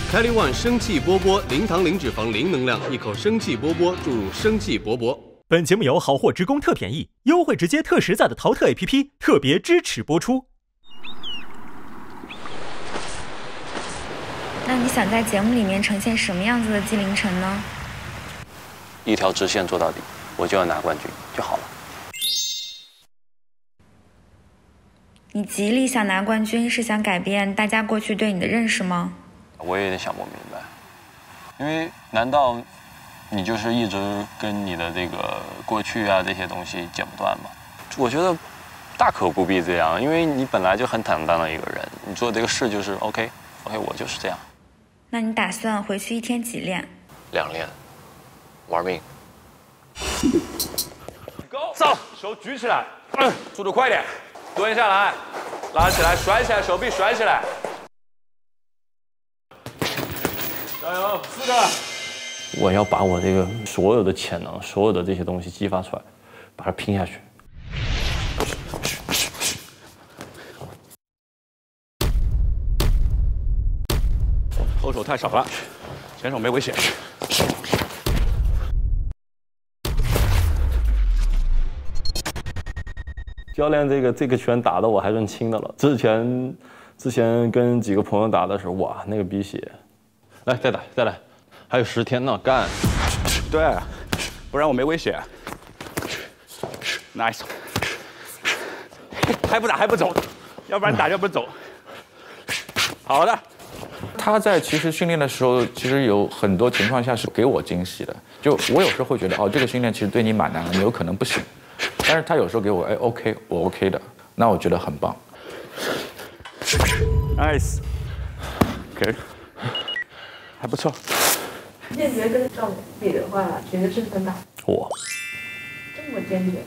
Kelly One 生气波波，零糖零脂肪零能量，一口生气波波注入生气勃勃。本节目由好货直供特便宜、优惠直接特实在的淘特 APP 特别支持播出。那你想在节目里面呈现什么样子的纪凌尘呢？一条直线做到底，我就要拿冠军就好了。你极力想拿冠军，是想改变大家过去对你的认识吗？我也有点想不明白，因为难道你就是一直跟你的这个过去啊这些东西剪不断吗？我觉得大可不必这样，因为你本来就很坦荡的一个人，你做这个事就是 OK， 我就是这样。那你打算回去1天几练？2练，玩命。走，手举起来，速度快点，蹲下来，拉起来，甩起来，手臂甩起来。加油，4个。我要把我这个所有的潜能，所有的这些东西激发出来，把它拼下去。后手太少了，前手没危险。教练这个拳打的我还算轻的了，之前跟几个朋友打的时候，哇，那个鼻血。来，再来，还有10天呢，干！对，不然我没危险。Nice， 还不打还不走，要不然打就不走。好的。他在其实训练的时候，其实有很多情况下是给我惊喜的。就我有时候会觉得，哦，这个训练其实对你蛮难的，你有可能不行。但是他有时候给我，哎 ，OK， 我 OK 的，那我觉得很棒。Nice， OK， 还不错。燕觉跟赵比的话，谁的胜分大？我。这么坚决。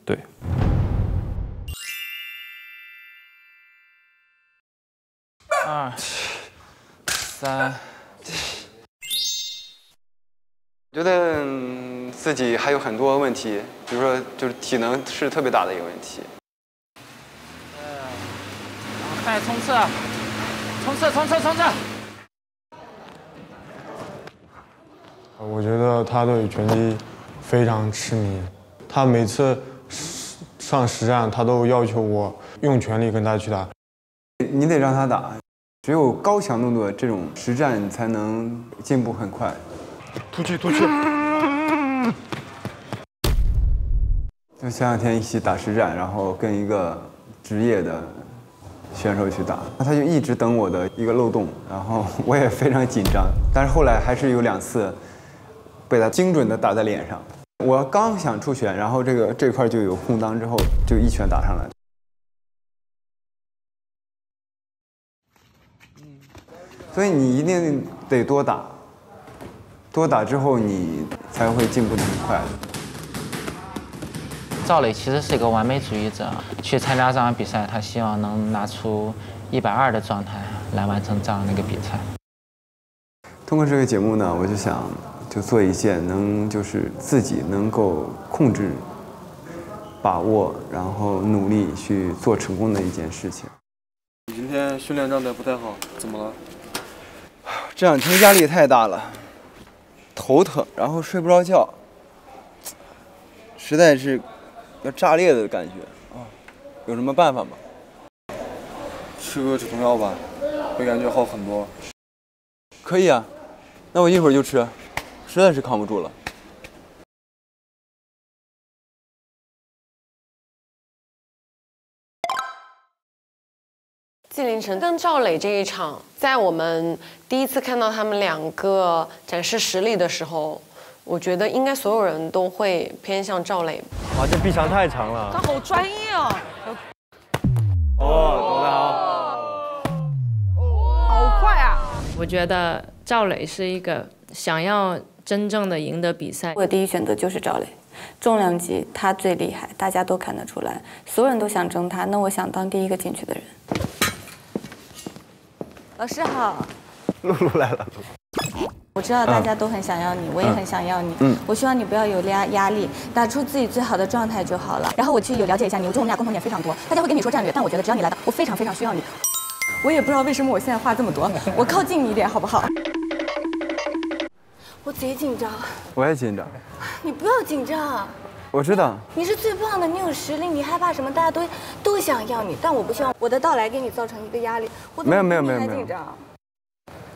对。2、3。我觉得自己还有很多问题，比如说就是体能是特别大的一个问题。快冲刺！冲刺！我觉得他对拳击非常痴迷，他每次上实战，他都要求我用全力跟他去打。你得让他打，只有高强度的这种实战才能进步很快。突去！就前2天一起打实战，然后跟一个职业的选手去打，他就一直等我的一个漏洞，然后我也非常紧张，但是后来还是有2次被他精准的打在脸上。我刚想出拳，然后这块就有空当，之后就一拳打上来。所以你一定得多打，多打之后你才会进步得很快。赵磊其实是一个完美主义者，去参加这场比赛，他希望能拿出120的状态来完成这样的一个比赛。通过这个节目呢，我就想做一件就是自己能够控制、把握，然后努力去做成功的一件事情。你今天训练状态不太好，怎么了？这2天压力太大了，头疼，然后睡不着觉，实在是要炸裂的感觉啊！有什么办法吗？吃个止痛药吧，会感觉好很多。可以啊，那我一会儿就吃，实在是扛不住了。纪凌尘跟赵磊这一场，在我们第一次看到他们2个展示实力的时候，我觉得应该所有人都会偏向赵磊。哇，这臂长太长了。他好专业哦。哦，走得好。好快啊！我觉得赵磊是一个想要真正的赢得比赛。我的第一选择就是赵磊，重量级他最厉害，大家都看得出来，所有人都想争他，那我想当第一个进去的人。老师好，露露来了。我知道大家都很想要你，我也很想要你。我希望你不要有压力，打出自己最好的状态就好了。然后我去了解一下你，我觉得我们俩共同点非常多。大家会跟你说战略，但我觉得只要你来到，我非常非常需要你。我也不知道为什么我现在话这么多，我靠近你一点好不好？我贼紧张。我也紧张。你不要紧张。我知道。你是最棒的，你有实力，你害怕什么？大家都想要你，但我不希望我的到来给你造成一个压力。没有。紧张。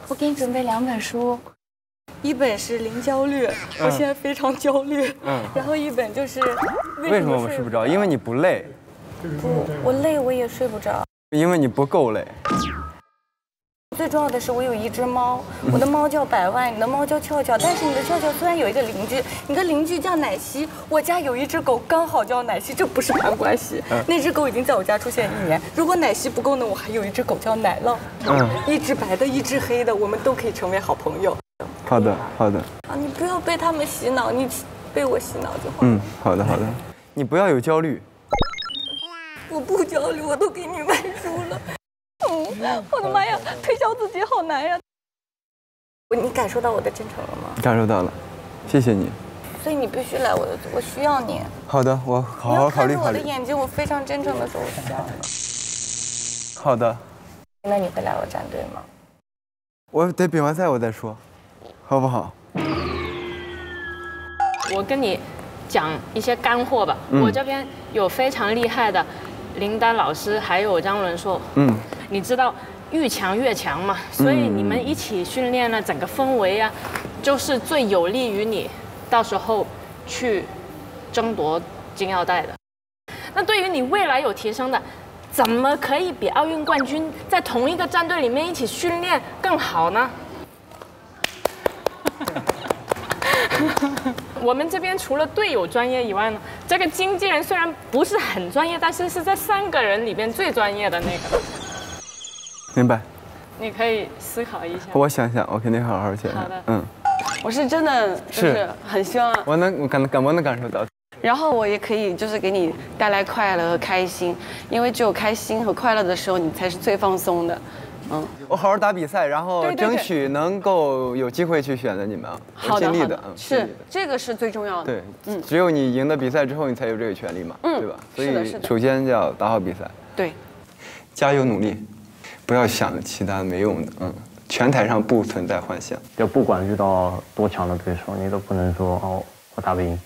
我给你准备2本书，一本是零焦虑，我现在非常焦虑。然后一本就是为什么我睡不着？因为你不累。不，我累我也睡不着。因为你不够累。最重要的是，我有一只猫，我的猫叫百万，你的猫叫俏俏，但是你的俏俏虽然有一个邻居，你的邻居叫奶昔，我家有一只狗刚好叫奶昔，这不是攀关系。那只狗已经在我家出现1年，如果奶昔不够呢，我还有一只狗叫奶酪，一只白的，一只黑的，我们都可以成为好朋友。好的。啊，你不要被他们洗脑，你被我洗脑就好。好的。你不要有焦虑。我不焦虑，我都给你买书了。我的妈呀，推销自己好难呀！你感受到我的真诚了吗？感受到了，谢谢你。所以你必须来我的组，我需要你。好的，我好好考虑考虑。你要看着我的眼睛，我非常真诚的说，我需要你。好的。那你会来我战队吗？我得比完赛我再说，好不好？我跟你讲一些干货吧。我这边有非常厉害的林丹老师，还有张伦硕。你知道愈强越强嘛，所以你们一起训练呢，整个氛围啊，就是最有利于你到时候去争夺金腰带的。那对于你未来有提升的，怎么可以比奥运冠军在同一个战队里面一起训练更好呢？我们这边除了队友专业以外呢，这个经纪人虽然不是很专业，但是是在3个人里边最专业的那个。明白。你可以思考一下。我想想，我肯定好好想想。好的。我是真的就是很希望，我能感受到。然后我也可以就是给你带来快乐和开心，因为只有开心和快乐的时候，你才是最放松的。我好好打比赛，然后争取能够有机会去选择你们，我尽力的。是，这个是最重要的。对，只有你赢得比赛之后，你才有这个权利嘛，对吧？所以首先要打好比赛。对，加油努力，不要想其他没用的。拳台上不存在幻想。就不管遇到多强的对手，你都不能说哦，我打不赢，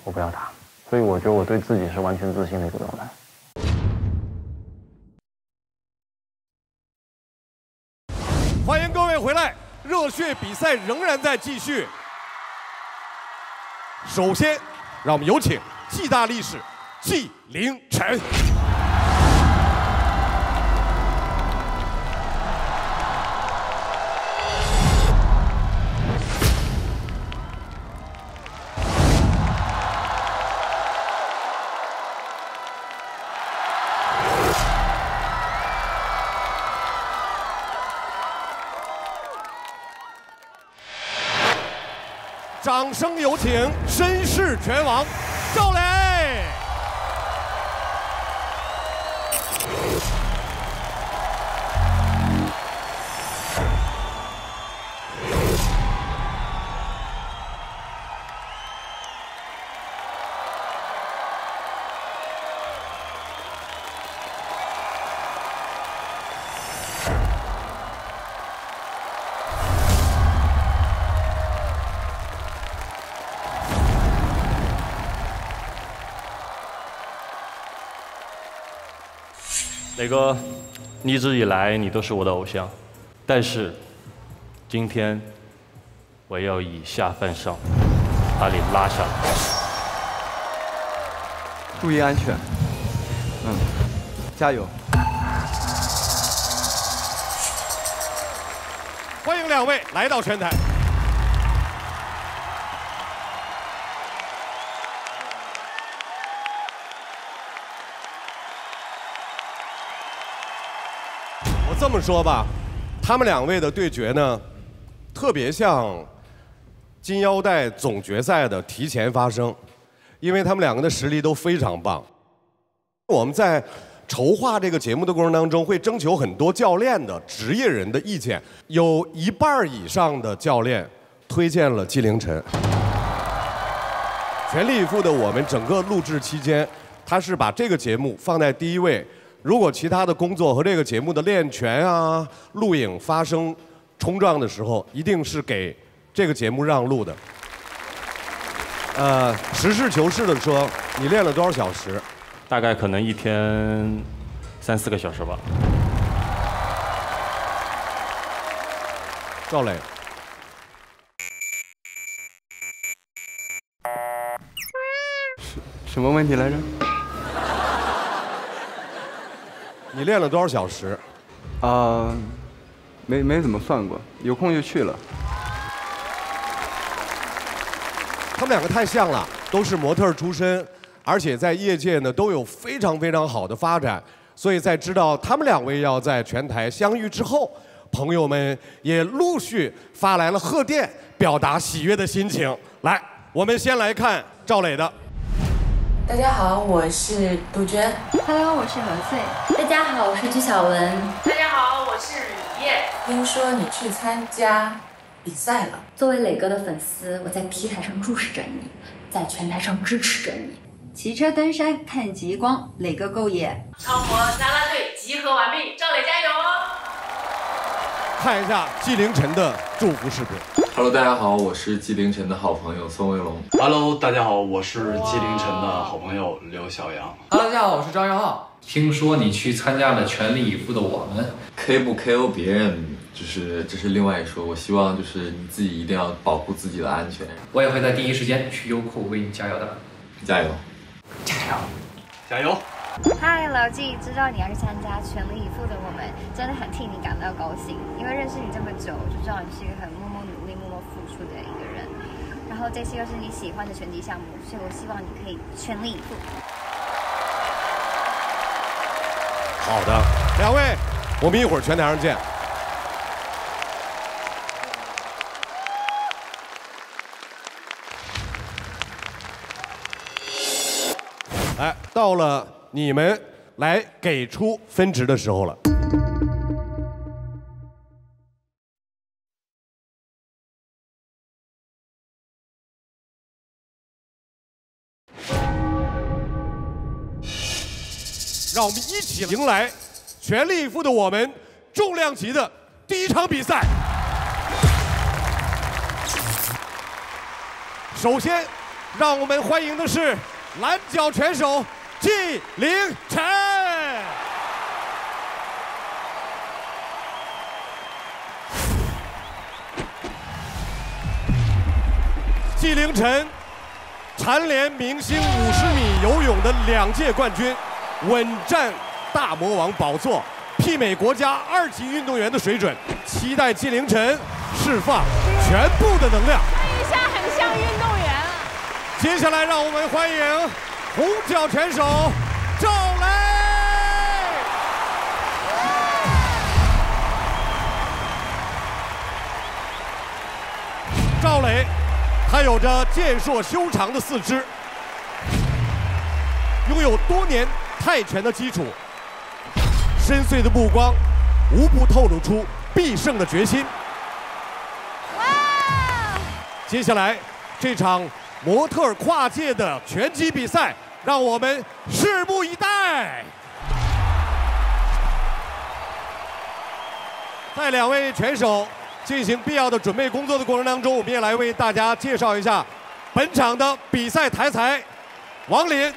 我不要打。所以我觉得我对自己是完全自信的一个状态。欢迎各位回来，热血比赛仍然在继续。首先，让我们有请暨大力士纪凌尘。掌声有请身世拳王赵磊。磊哥，一直以来你都是我的偶像，但是今天我要以下犯上，把你拉下来。注意安全。加油！欢迎2位来到拳台。这么说吧，他们2位的对决呢，特别像金腰带总决赛的提前发生，因为他们2个的实力都非常棒。我们在筹划这个节目的过程当中，会征求很多教练的职业人的意见，有1半以上的教练推荐了纪凌尘。全力以赴的我们整个录制期间，他是把这个节目放在第1位。如果其他的工作和这个节目的练拳啊、录影发生冲撞的时候，一定是给这个节目让路的。实事求是的说，你练了多少小时？大概可能一天3、4个小时吧。赵磊，什么问题来着？你练了多少小时？没怎么算过，有空就去了。他们2个太像了，都是模特出身，而且在业界呢都有非常非常好的发展，所以在知道他们2位要在拳台相遇之后，朋友们也陆续发来了贺电，表达喜悦的心情。来，我们先来看赵磊的。大家好，我是杜鹃。Hello， 我是何穗。大家好，我是鞠晓雯。大家好，我是李烨。听说你去参加比赛了。作为磊哥的粉丝，我在 T 台上注视着你，在拳台上支持着你。骑车登山看极光，磊哥够野。超模啦啦队集合完毕，赵磊加油哦！看一下纪凌尘的祝福视频。Hello， 大家好，我是纪凌尘的好朋友宋卫龙。Hello， 大家好，我是纪凌尘的好朋友刘晓阳。Hello， 大家好，我是张元浩。听说你去参加了全力以赴的我们 ，K 不 KO 别人，这是另外一说。我希望就是你自己一定要保护自己的安全。我也会在第一时间去优酷为你加油的。加油！加油！加油！嗨，老纪，知道你要去参加全力以赴的我们，真的很替你感到高兴。因为认识你这么久，就知道你是一个很默默努力、默默付出的一个人。然后这次又是你喜欢的拳击项目，所以我希望你可以全力以赴。好的，两位，我们一会儿拳台上见。来，到了你们来给出分值的时候了。让我们一起迎来全力以赴的我们重量级的第一场比赛。首先，让我们欢迎的是蓝角拳手纪凌尘。纪凌尘蝉联明星50米游泳的2届冠军。稳占大魔王宝座，媲美国家2级运动员的水准。期待纪凌尘释放全部的能量。看一下，很像运动员啊。接下来，让我们欢迎红角拳手赵雷。赵雷，他有着健硕修长的4肢，拥有多年泰拳的基础，深邃的目光无不透露出必胜的决心。接下来这场模特跨界的拳击比赛，让我们拭目以待。在2位拳手进行必要的准备工作的过程当中，我们也来为大家介绍一下本场的比赛台裁王林。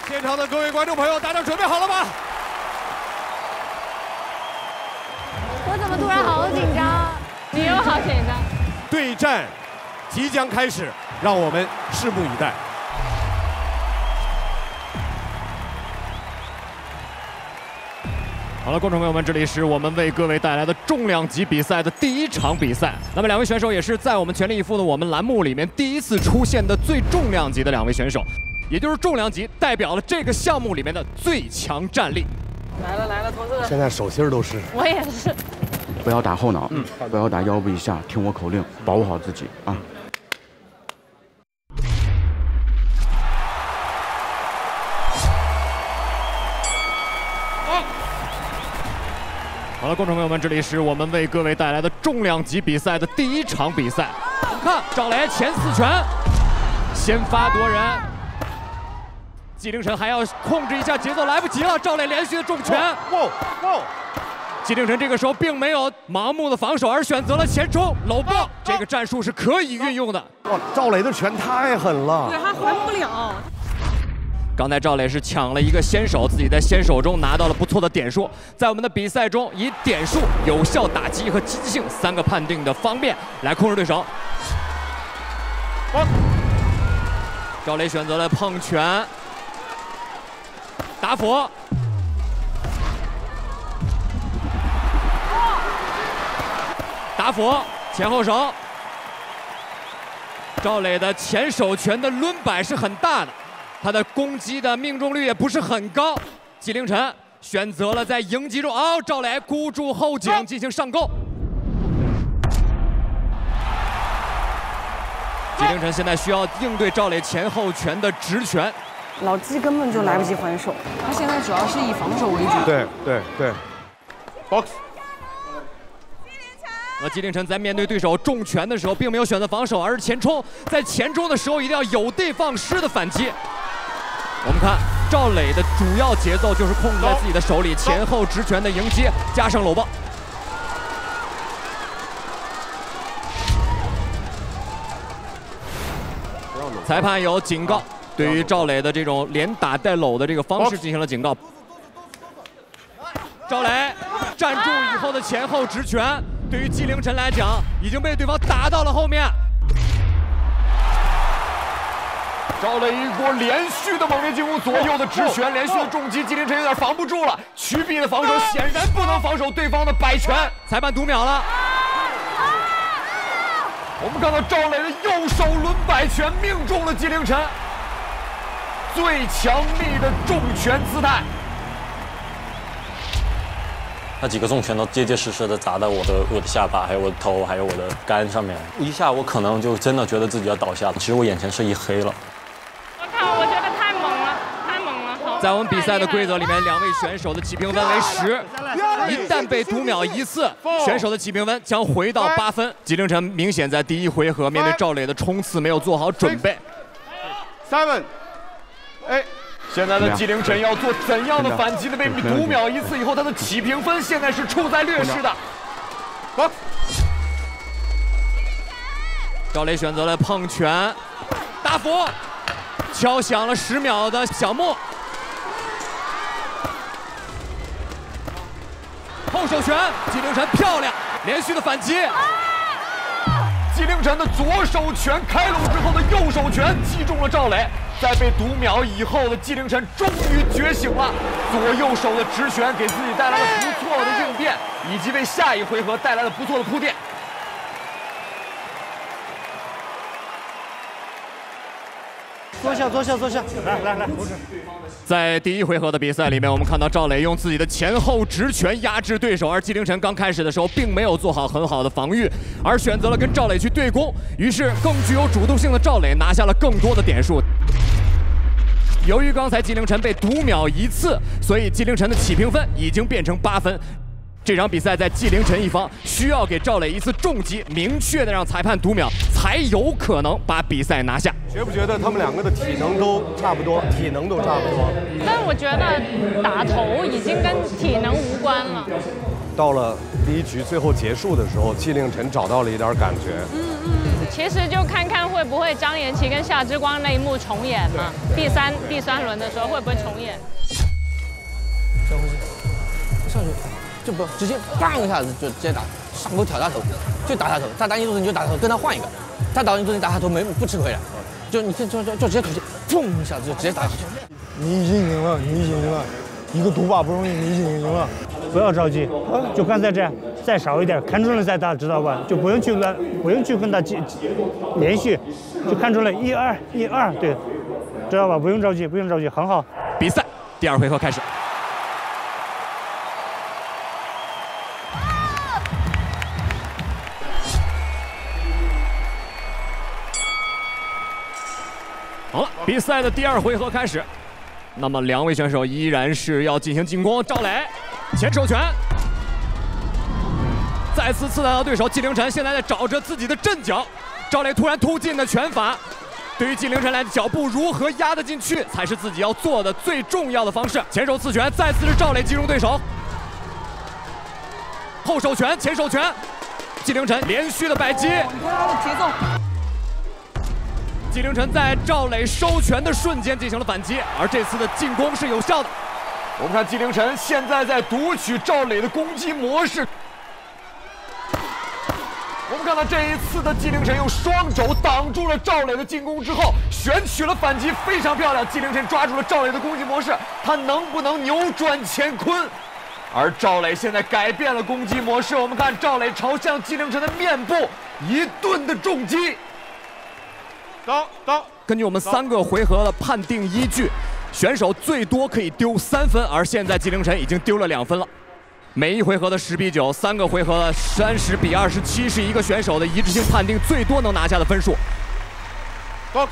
现场的各位观众朋友，大家准备好了吗？我怎么突然好紧张？你又好紧张。对战即将开始，让我们拭目以待。好了，观众朋友们，这里是我们为各位带来的重量级比赛的第1场比赛。那么2位选手也是在我们全力以赴的我们栏目里面第一次出现的最重量级的2位选手。也就是重量级代表了这个项目里面的最强战力。来了，同志。现在手心都是。我也是。不要打后脑，不要打腰部以下，听我口令，保护好自己啊！好了，观众朋友们，这里是我们为各位带来的重量级比赛的第1场比赛。看赵雷前4拳，先发夺人。纪凌尘还要控制一下节奏，来不及了。赵磊连续的重拳。纪凌尘这个时候并没有盲目的防守，而选择了前冲搂抱，这个战术是可以运用的。哇，赵磊的拳太狠了，对，还还不了。刚才赵磊是抢了一个先手，自己在先手中拿到了不错的点数。在我们的比赛中，以点数、有效打击和积极性3个判定的方面来控制对手。赵磊选择了碰拳。打斧，打斧，前后手。赵磊的前手拳的抡摆是很大的，他的攻击的命中率也不是很高。纪凌尘选择了在迎击中，赵磊箍住后颈进行上勾。纪凌尘现在需要应对赵磊前后拳的直拳。老纪根本就来不及还手，他现在主要是以防守为主。对。box。那纪凌尘在面对对手重拳的时候，并没有选择防守，而是前冲。在前冲的时候，一定要有的放矢的反击。我们看赵磊的主要节奏就是控制在自己的手里，前后直拳的迎接，加上搂抱。裁判有警告，对于赵磊的这种连打带搂的这个方式进行了警告。赵磊站住以后的前后直拳，对于纪凌尘来讲，已经被对方打到了后面。赵磊一波连续的猛烈进攻，左右的直拳，连续的重击，纪凌尘有点防不住了。曲臂的防守显然不能防守对方的摆拳。裁判读秒了。我们看到赵磊的右手轮摆拳命中了纪凌尘，最强力的重拳姿态。那几个重拳都结结实实的砸到我的下巴，还有我的头，还有我的肝上面。一下我可能就真的觉得自己要倒下了，其实我眼前是一黑了。我靠，我觉得太猛了，太猛了！在我们比赛的规则里面，两位选手的起评分为10，一旦被读秒一次，选手的起评分将回到8分。纪凌尘明显在第一回合面对赵磊的冲刺没有做好准备。7，现在的纪凌尘要做怎样的反击呢？被读秒一次以后，他的起评分现在是处在劣势的。赵磊选择了碰拳，大佛敲响了10秒的响幕。后手拳，纪凌尘漂亮，连续的反击。纪凌尘的左手拳开拢之后的右手拳击中了赵磊。在被读秒以后的纪凌尘终于觉醒了，左右手的直拳给自己带来了不错的应变，以及为下一回合带来了不错的铺垫。坐下，来，不是。在第一回合的比赛里面，我们看到赵磊用自己的前后直拳压制对手，而纪凌尘刚开始的时候并没有做好很好的防御，而选择了跟赵磊去对攻，于是更具有主动性的赵磊拿下了更多的点数。由于刚才纪凌尘被读秒一次，所以纪凌尘的起评分已经变成8分。这场比赛在纪凌尘一方，需要给赵磊一次重击，明确的让裁判读秒，才有可能把比赛拿下。觉不觉得他们两个的体能都差不多？但我觉得打头已经跟体能无关了。到了第一局最后结束的时候，纪凌尘找到了一点感觉。其实就看看会不会张延琪跟夏之光那一幕重演嘛？第三轮的时候会不会重演？上去就不直接砰一下子就直接打，上勾挑他头，就打他头。他打你肚子你就打他头，跟他换一个。他打你肚子你打他头不吃亏的，就你就直接口气，砰一下子就直接打下去。你已经赢了，一个毒靶不容易，你已经赢了。不要着急，就刚才这样，再少一点，看准了再打，知道吧？就不用去跟他连续，就看准了1、2，对，知道吧？不用着急，很好。比赛第2回合开始。好了，比赛的第2回合开始。那么两位选手依然是要进行进攻。赵磊前手拳再次刺探到对手纪凌尘，现在在找着自己的阵脚。赵磊突然突进的拳法，对于纪凌尘来，脚步如何压得进去，才是自己要做的最重要的方式。前手刺拳再次是赵磊击中对手。后手拳、前手拳，纪凌尘连续的摆击。节奏。纪凌尘在赵磊收拳的瞬间进行了反击，而这次的进攻是有效的。我们看纪凌尘现在在读取赵磊的攻击模式。我们看到这一次的纪凌尘用双肘挡住了赵磊的进攻之后，选取了反击，非常漂亮。纪凌尘抓住了赵磊的攻击模式，他能不能扭转乾坤？而赵磊现在改变了攻击模式，我们看赵磊朝向纪凌尘的面部一顿的重击。根据我们3个回合的判定依据，选手最多可以丢3分，而现在纪凌尘已经丢了2分了。每一回合的10比9，3个回合的30比27是一个选手的一致性判定最多能拿下的分数。走。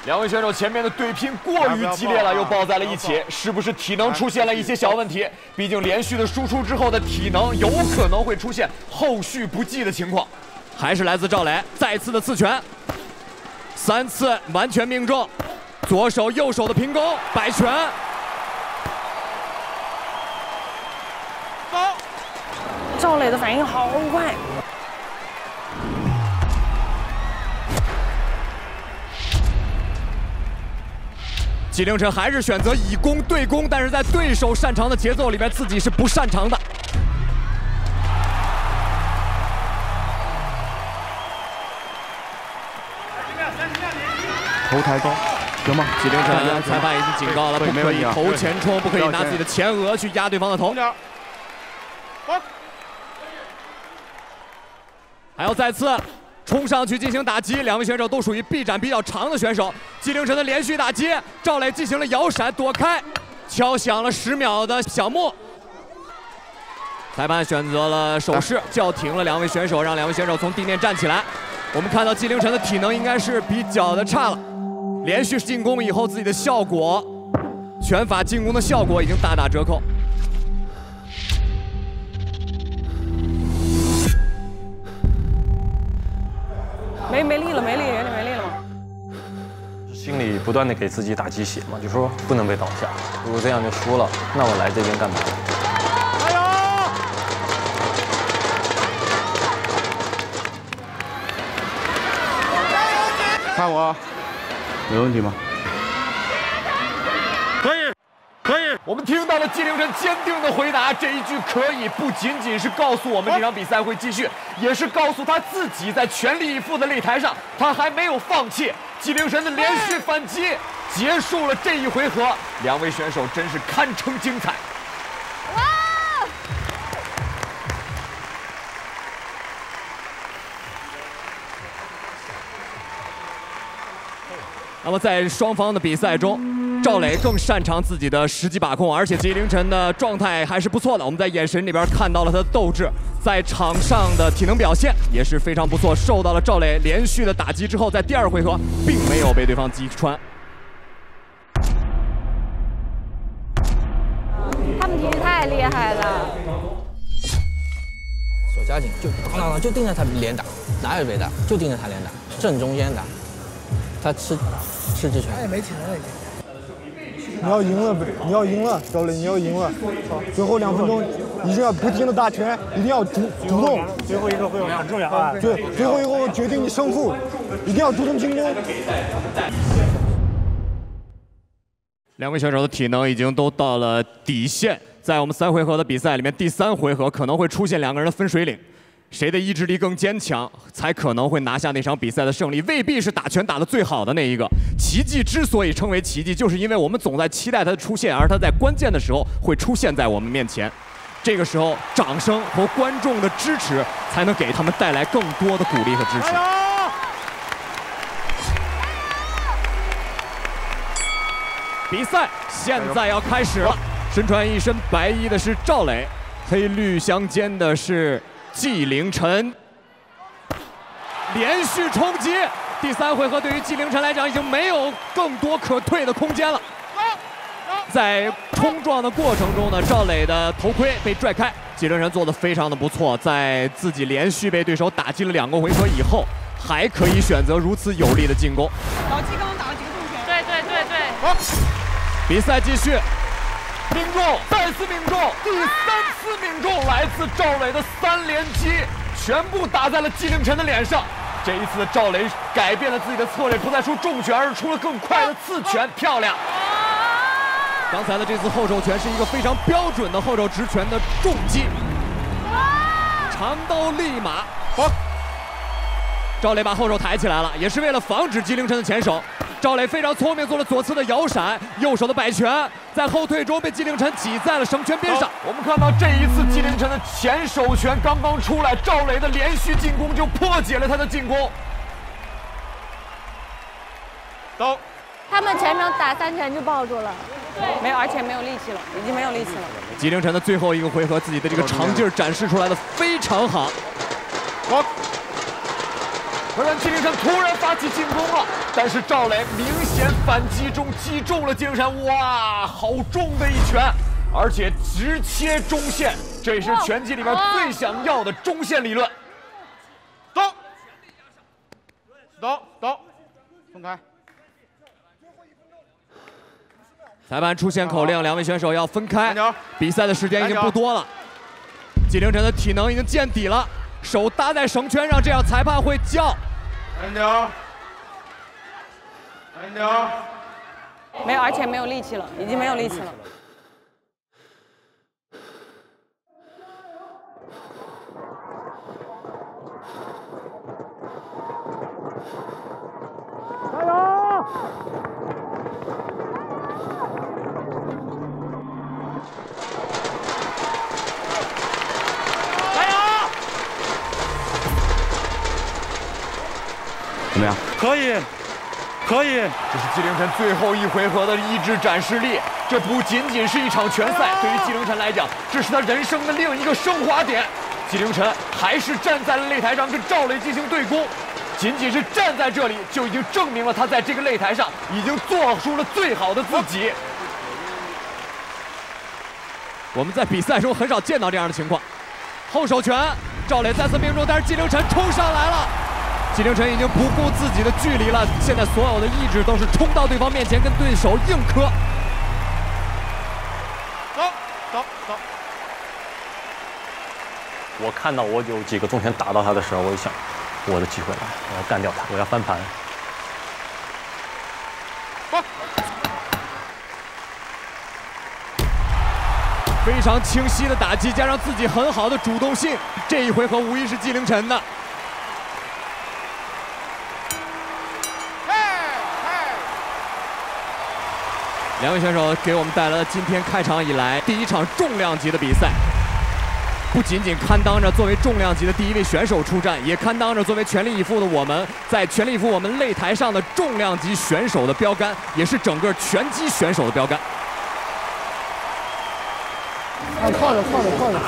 两位选手前面的对拼过于激烈了，又抱在了一起，是不是体能出现了一些小问题？毕竟连续的输出之后的体能有可能会出现后续不济的情况。还是来自赵磊再次的刺拳，3次完全命中，左手右手的平攻摆拳。赵磊的反应好快。纪凌尘还是选择以攻对攻，但是在对手擅长的节奏里边，自己是不擅长的。头抬高，行吗？纪凌尘，裁判已经警告了，不可以头前冲，不可以拿自己的前额去压对方的头。还要再次冲上去进行打击，两位选手都属于臂展比较长的选手。纪凌尘的连续打击，赵磊进行了摇闪躲开，敲响了10秒的响幕。裁判选择了手势，叫停了两位选手，让两位选手从地面站起来。我们看到纪凌尘的体能应该是比较的差了，连续进攻以后自己的效果，拳法进攻的效果已经大打折扣。没力了，没力，有点没力了吗？心里不断的给自己打鸡血嘛，就说不能被倒下，如果这样就输了，那我来这边干嘛？加油！看我，有问题吗？可以，可以。我们听到了纪凌尘坚定的回答，这一句可以不仅仅是告诉我们这场比赛会继续，也是告诉他自己在全力以赴的擂台上，他还没有放弃。纪凌尘的连续反击结束了这一回合，两位选手真是堪称精彩。那么在双方的比赛中，赵磊更擅长自己的实际把控，而且纪凌尘的状态还是不错的。我们在眼神里边看到了他的斗志，在场上的体能表现也是非常不错。受到了赵磊连续的打击之后，在第2回合并没有被对方击穿。他们其实太厉害了，手加紧，就当就盯着他脸打，哪有别的，就盯着他脸打，正中间打。他吃直拳，他也没钱了已经。你要赢了，你要赢了，赵磊，你要赢了。最后2分钟一定要不停的打拳，一定要主动。最后一个回合很重要啊！对，最后一个决定你胜负，一定要主动进攻。两位选手的体能已经都到了底线，在我们3回合的比赛里面，第3回合可能会出现2个人的分水岭。谁的意志力更坚强，才可能会拿下那场比赛的胜利，未必是打拳打得最好的那一个。奇迹之所以称为奇迹，就是因为我们总在期待它的出现，而它在关键的时候会出现在我们面前。这个时候，掌声和观众的支持才能给他们带来更多的鼓励和支持。比赛现在要开始了，身穿一身白衣的是赵磊，黑绿相间的是纪凌尘，连续冲击。第3回合对于纪凌尘来讲，已经没有更多可退的空间了。在冲撞的过程中呢，赵磊的头盔被拽开，纪凌尘做得非常的不错，在自己连续被对手打击了2个回合以后，还可以选择如此有力的进攻。老纪刚刚打了几个重拳？对。比赛继续。命中，再次命中，第3次命中，来自赵磊的3连击，全部打在了纪凌尘的脸上。这一次赵磊改变了自己的策略，不再出重拳，而是出了更快的刺拳，漂亮。刚才的这次后手拳是一个非常标准的后手直拳的重击，长刀立马。赵磊把后手抬起来了，也是为了防止纪凌尘的前手。赵磊非常聪明，做了左侧的摇闪，右手的摆拳，在后退中被纪凌尘挤在了绳圈边上。我们看到这一次纪凌尘的前手拳刚刚出来，赵磊的连续进攻就破解了他的进攻。走。他们前场打3拳就抱住了，没有，而且没有力气了，已经没有力气了。纪凌尘的最后一个回合，自己的这个长劲儿展示出来的非常好。走。可是纪凌尘突然发起进攻了，但是赵磊明显反击中击中了纪凌尘，哇，好重的一拳，而且直切中线，这也是拳击里面最想要的中线理论。走，走，分开。裁判出现口令，两位选手要分开。比赛的时间已经不多了，纪凌尘的体能已经见底了。 手搭在绳圈上，这样裁判会叫。安掉，安掉。没有，而且没有力气了，已经没有力气了。加油！ 怎么样？可以，可以。这是纪凌尘最后一回合的意志展示力。这不仅仅是一场拳赛，对于纪凌尘来讲，这是他人生的另一个升华点。纪凌尘还是站在了擂台上跟赵磊进行对攻，仅仅是站在这里，就已经证明了他在这个擂台上已经做出了最好的自己。我们在比赛中很少见到这样的情况。后手拳，赵磊再次命中，但是纪凌尘冲上来了。 纪凌尘已经不顾自己的距离了，现在所有的意志都是冲到对方面前跟对手硬磕。走。我看到我有几个重拳打到他的时候，我就想，我的机会来，我要干掉他，我要翻盘。非常清晰的打击，加上自己很好的主动性，这一回合无疑是纪凌尘的。 两位选手给我们带来了今天开场以来第一场重量级的比赛，不仅仅堪当着作为重量级的第一位选手出战，也堪当着作为全力以赴的我们在全力以赴我们擂台上的重量级选手的标杆，也是整个拳击选手的标杆。靠着，赢了！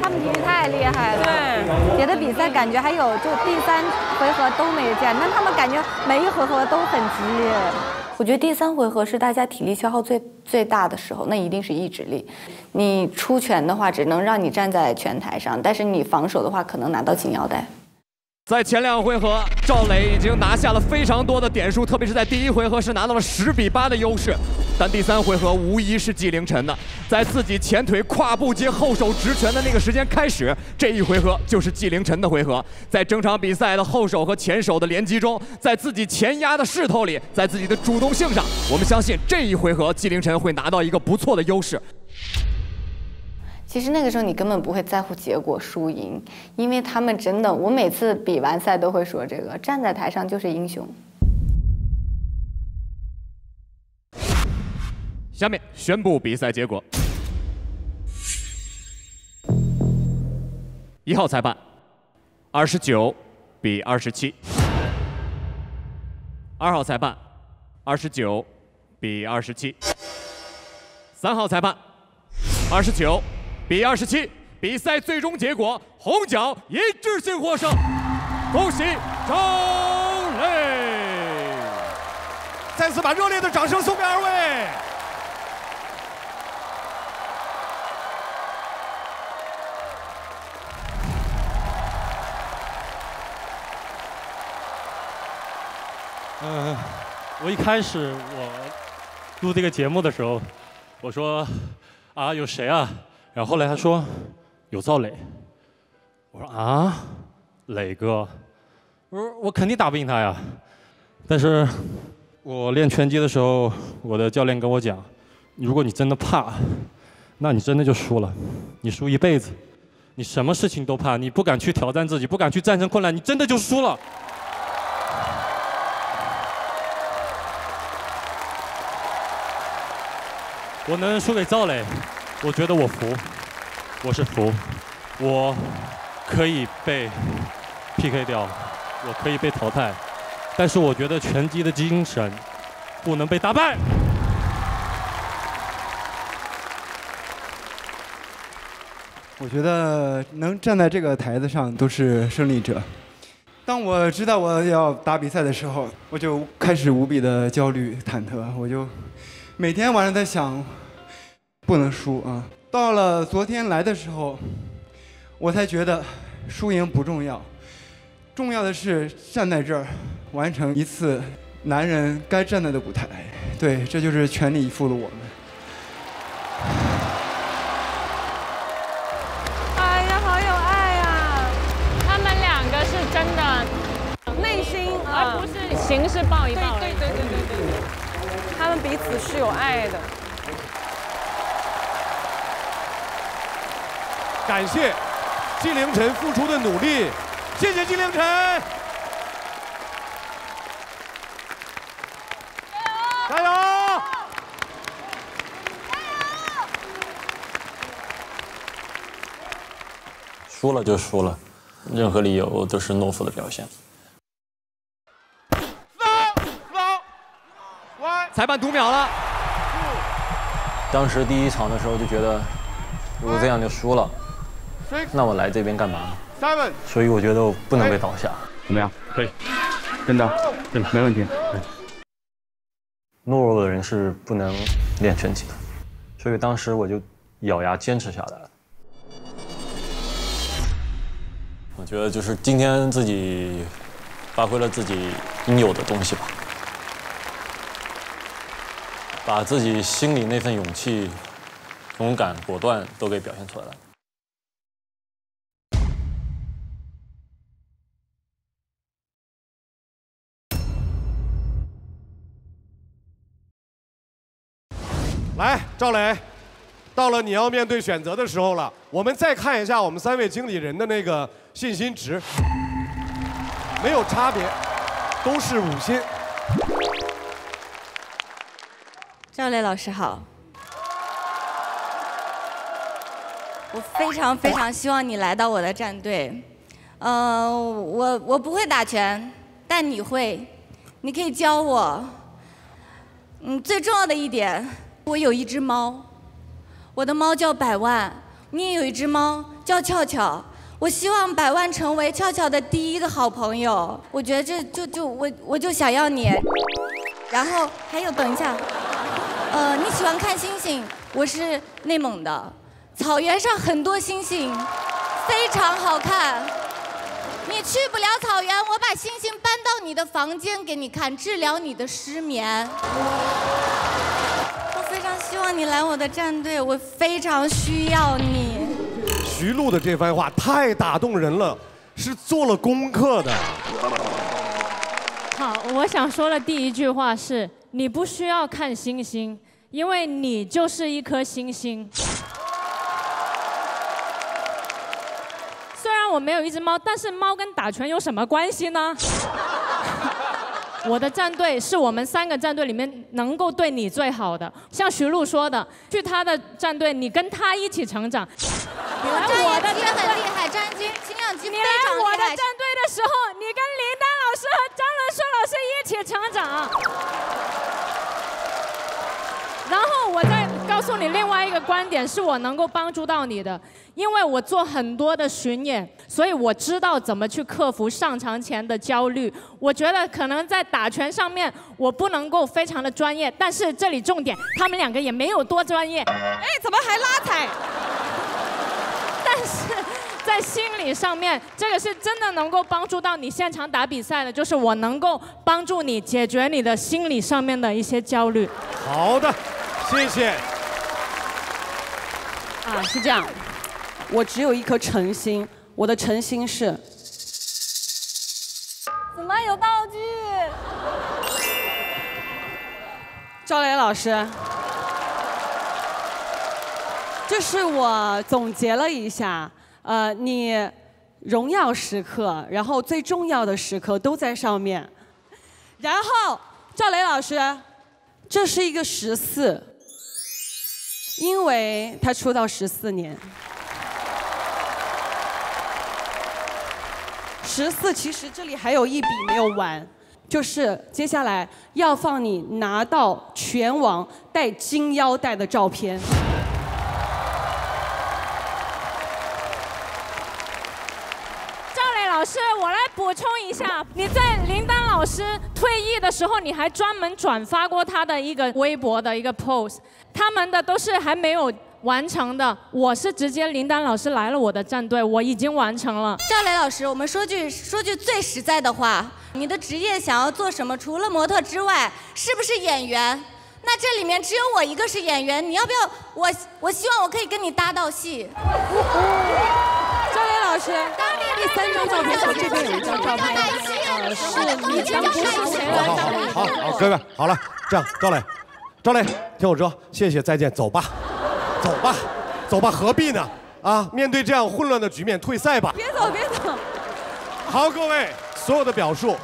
他们其实太厉害了，对，别的比赛感觉还有就第3回合都没见，但他们感觉每一回合都很激烈。我觉得第3回合是大家体力消耗最大的时候，那一定是意志力。你出拳的话，只能让你站在拳台上，但是你防守的话，可能拿到金腰带。 在前2回合，赵磊已经拿下了非常多的点数，特别是在第1回合是拿到了10比8的优势，但第3回合无疑是纪凌尘的。在自己前腿跨步接后手直拳的那个时间开始，这一回合就是纪凌尘的回合。在整场比赛的后手和前手的连击中，在自己前压的势头里，在自己的主动性上，我们相信这一回合纪凌尘会拿到一个不错的优势。 其实那个时候你根本不会在乎结果输赢，因为他们真的，我每次比完赛都会说这个，站在台上就是英雄。下面宣布比赛结果：1号裁判29比27，2号裁判29比27，3号裁判29。 比27，比赛最终结果，红角一致性获胜，恭喜赵磊！再次把热烈的掌声送给2位。我一开始录这个节目的时候，我说啊有谁啊？ 然后后来他说有赵磊，我说啊，磊哥，我肯定打不赢他呀。但是我练拳击的时候，我的教练跟我讲，如果你真的怕，那你真的就输了，你输一辈子。你什么事情都怕，你不敢去挑战自己，不敢去战胜困难，你真的就输了。我能输给赵磊。 我觉得我服，我是服，我可以被 PK 掉，我可以被淘汰，但是我觉得拳击的精神不能被打败。我觉得能站在这个台子上都是胜利者。当我知道我要打比赛的时候，我就开始无比的焦虑忐忑，我就每天晚上在想，不能输啊。到了昨天来的时候，我才觉得输赢不重要，重要的是站在这儿，完成一次男人该站在的舞台。对，这就是全力以赴的我们。哎呀，好有爱呀！他们两个是真的内心，而不是形式抱一抱。对，他们彼此是有爱的。感谢纪凌尘付出的努力，谢谢纪凌尘，加油！输了就输了，任何理由都是懦夫的表现。裁判读秒了。当时第一场的时候就觉得，如果这样就输了，那我来这边干嘛呢？所以我觉得我不能被倒下。怎么样？可以，真的，没问题。懦弱的人是不能练拳击的，所以当时我就咬牙坚持下来了。我觉得就是今天自己发挥了自己应有的东西吧，把自己心里那份勇气、勇敢、果断都给表现出来了。来，赵磊，到了你要面对选择的时候了。我们再看一下我们3位经理人的那个信心值，没有差别，都是5星。赵磊老师好，我非常希望你来到我的战队。我不会打拳，但你会，你可以教我。最重要的一点，我有一只猫，我的猫叫百万，你也有一只猫叫俏俏。我希望百万成为俏俏的第一个好朋友。我觉得我就想要你。然后还有，等一下。你喜欢看星星，我是内蒙的，草原上很多星星，非常好看。你去不了草原，我把星星搬到你的房间给你看，治疗你的失眠。我非常希望你来我的战队，我非常需要你。徐璐的这番话太打动人了，是做了功课的。好，我想说的第一句话是：你不需要看星星，因为你就是一颗星星。虽然我没有一只猫，但是猫跟打拳有什么关系呢？我的战队是我们3个战队里面能够对你最好的。像徐璐说的，去他的战队，你跟他一起成长。你来我的战队很厉害，张晶量级非常厉害。你来我的战队的时候，你跟林丹老师和张伦硕老师一起成长。然后我再告诉你另外一个观点，是我能够帮助到你的，因为我做很多的巡演，所以我知道怎么去克服上场前的焦虑。我觉得可能在打拳上面我不能够非常的专业，但是这里重点，他们2个也没有多专业。哎，怎么还拉踩？但是在心理上面，这个是真的能够帮助到你现场打比赛的，就是我能够帮助你解决你的心理上面的一些焦虑。好的，谢谢。啊，是这样，我只有一颗诚心，我的诚心是。怎么有道具？赵磊老师。这是我总结了一下，你荣耀时刻，然后最重要的时刻都在上面。然后赵磊老师，这是一个14，因为他出道14年。14，其实这里还有一笔没有完，就是接下来要放你拿到拳王带金腰带的照片。老师，我来补充一下，你在林丹老师退役的时候，你还专门转发过他的一个微博的一个 post， 他们的都是还没有完成的，我是直接林丹老师来了我的战队，我已经完成了。赵雷老师，我们说句最实在的话，你的职业想要做什么？除了模特之外，是不是演员？那这里面只有我一个是演员，你要不要？我希望我可以跟你搭到戏。赵雷老师，第3张照片，我这边有一张照片，是你当不是谁来找你？好，各位，好了，这样，赵雷，听我说，谢谢，再见，走吧，何必呢？啊，面对这样混乱的局面，退赛吧。别走。好，各位，所有的表述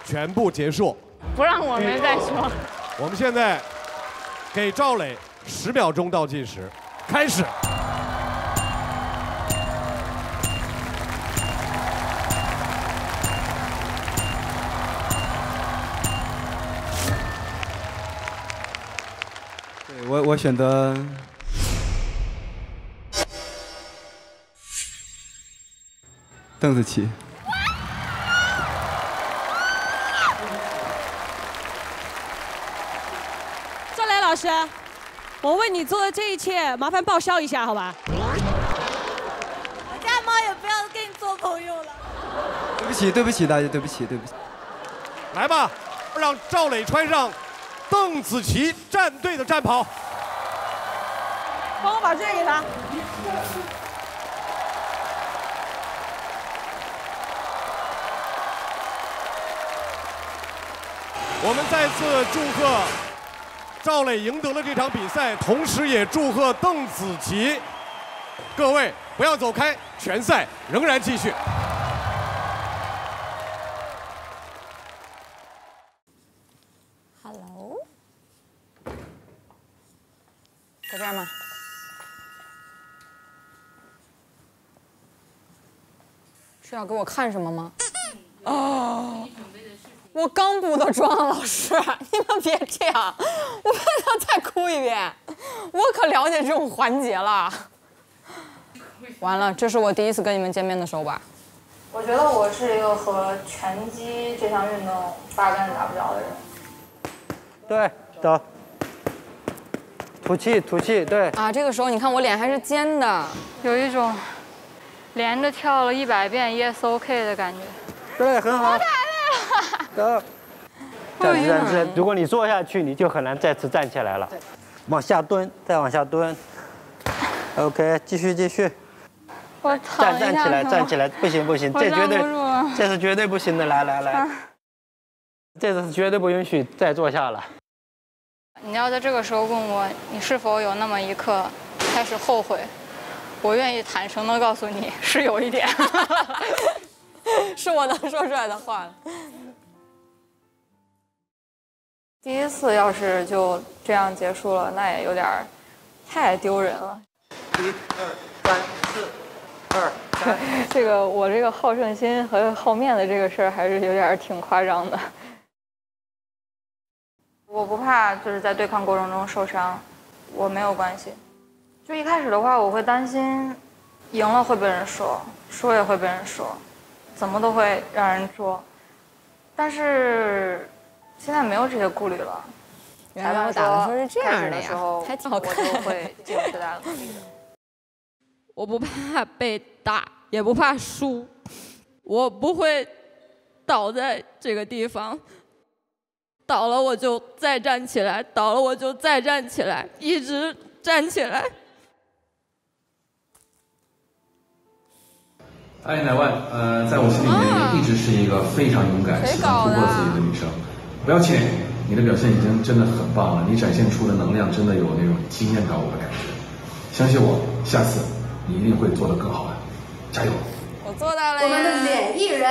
全部结束，不让我们再说。我们现在给赵磊10秒钟倒计时，开始。对，我选择邓紫棋。赵雷老师，我为你做的这一切，麻烦报销一下，好吧？我家猫也不要跟你做朋友了。对不起，大家，对不起。来吧，让赵磊穿上邓紫棋战队的战袍。帮我把这个给他。我们再次祝贺赵磊赢得了这场比赛，同时也祝贺邓紫棋。各位不要走开，拳赛仍然继续。Hello， 在这儿吗？是要给我看什么吗？哦。我刚补的妆，老师，你们别这样，我还想再哭一遍。我可了解这种环节了。完了，这是我第一次跟你们见面的时候吧？我觉得我是一个和拳击这项运动八竿子打不着的人。对，走。吐气，对。啊，这个时候你看我脸还是尖的，有一种连着跳了100遍 Yes OK 的感觉。对，很好。走，站直。如果你坐下去，你就很难再次站起来了。往下蹲，再往下蹲。OK， 继续。我躺一下。站起来，不行，这是绝对不行的。来，这次是绝对不允许再坐下了。你要在这个时候问我，你是否有那么一刻开始后悔？我愿意坦诚地告诉你，是有一点。是我能说出来的话了。第一次要是就这样结束了，那也有点太丢人了。1、2、3、4、2、3。我这个好胜心和好面子这个事儿还是有点挺夸张的。我不怕就是在对抗过程中受伤，我没有关系。就一开始的话，我会担心赢了会被人说，输也会被人说。怎么都会让人捉，但是现在没有这些顾虑了。原来我打的时候是这样的呀，还挺好看。我就会尽我最大的努力的。我不怕被打，也不怕输，我不会倒在这个地方，倒了我就再站起来，倒了我就再站起来，一直站起来。艾乃万，在我心里面一直是一个非常勇敢、喜欢突破自己的女生。不要气馁，你的表现已经真的很棒了，你展现出的能量真的有那种惊艳到我的感觉。相信我，下次你一定会做得更好的，加油！我做到了呀！我们的脸艺人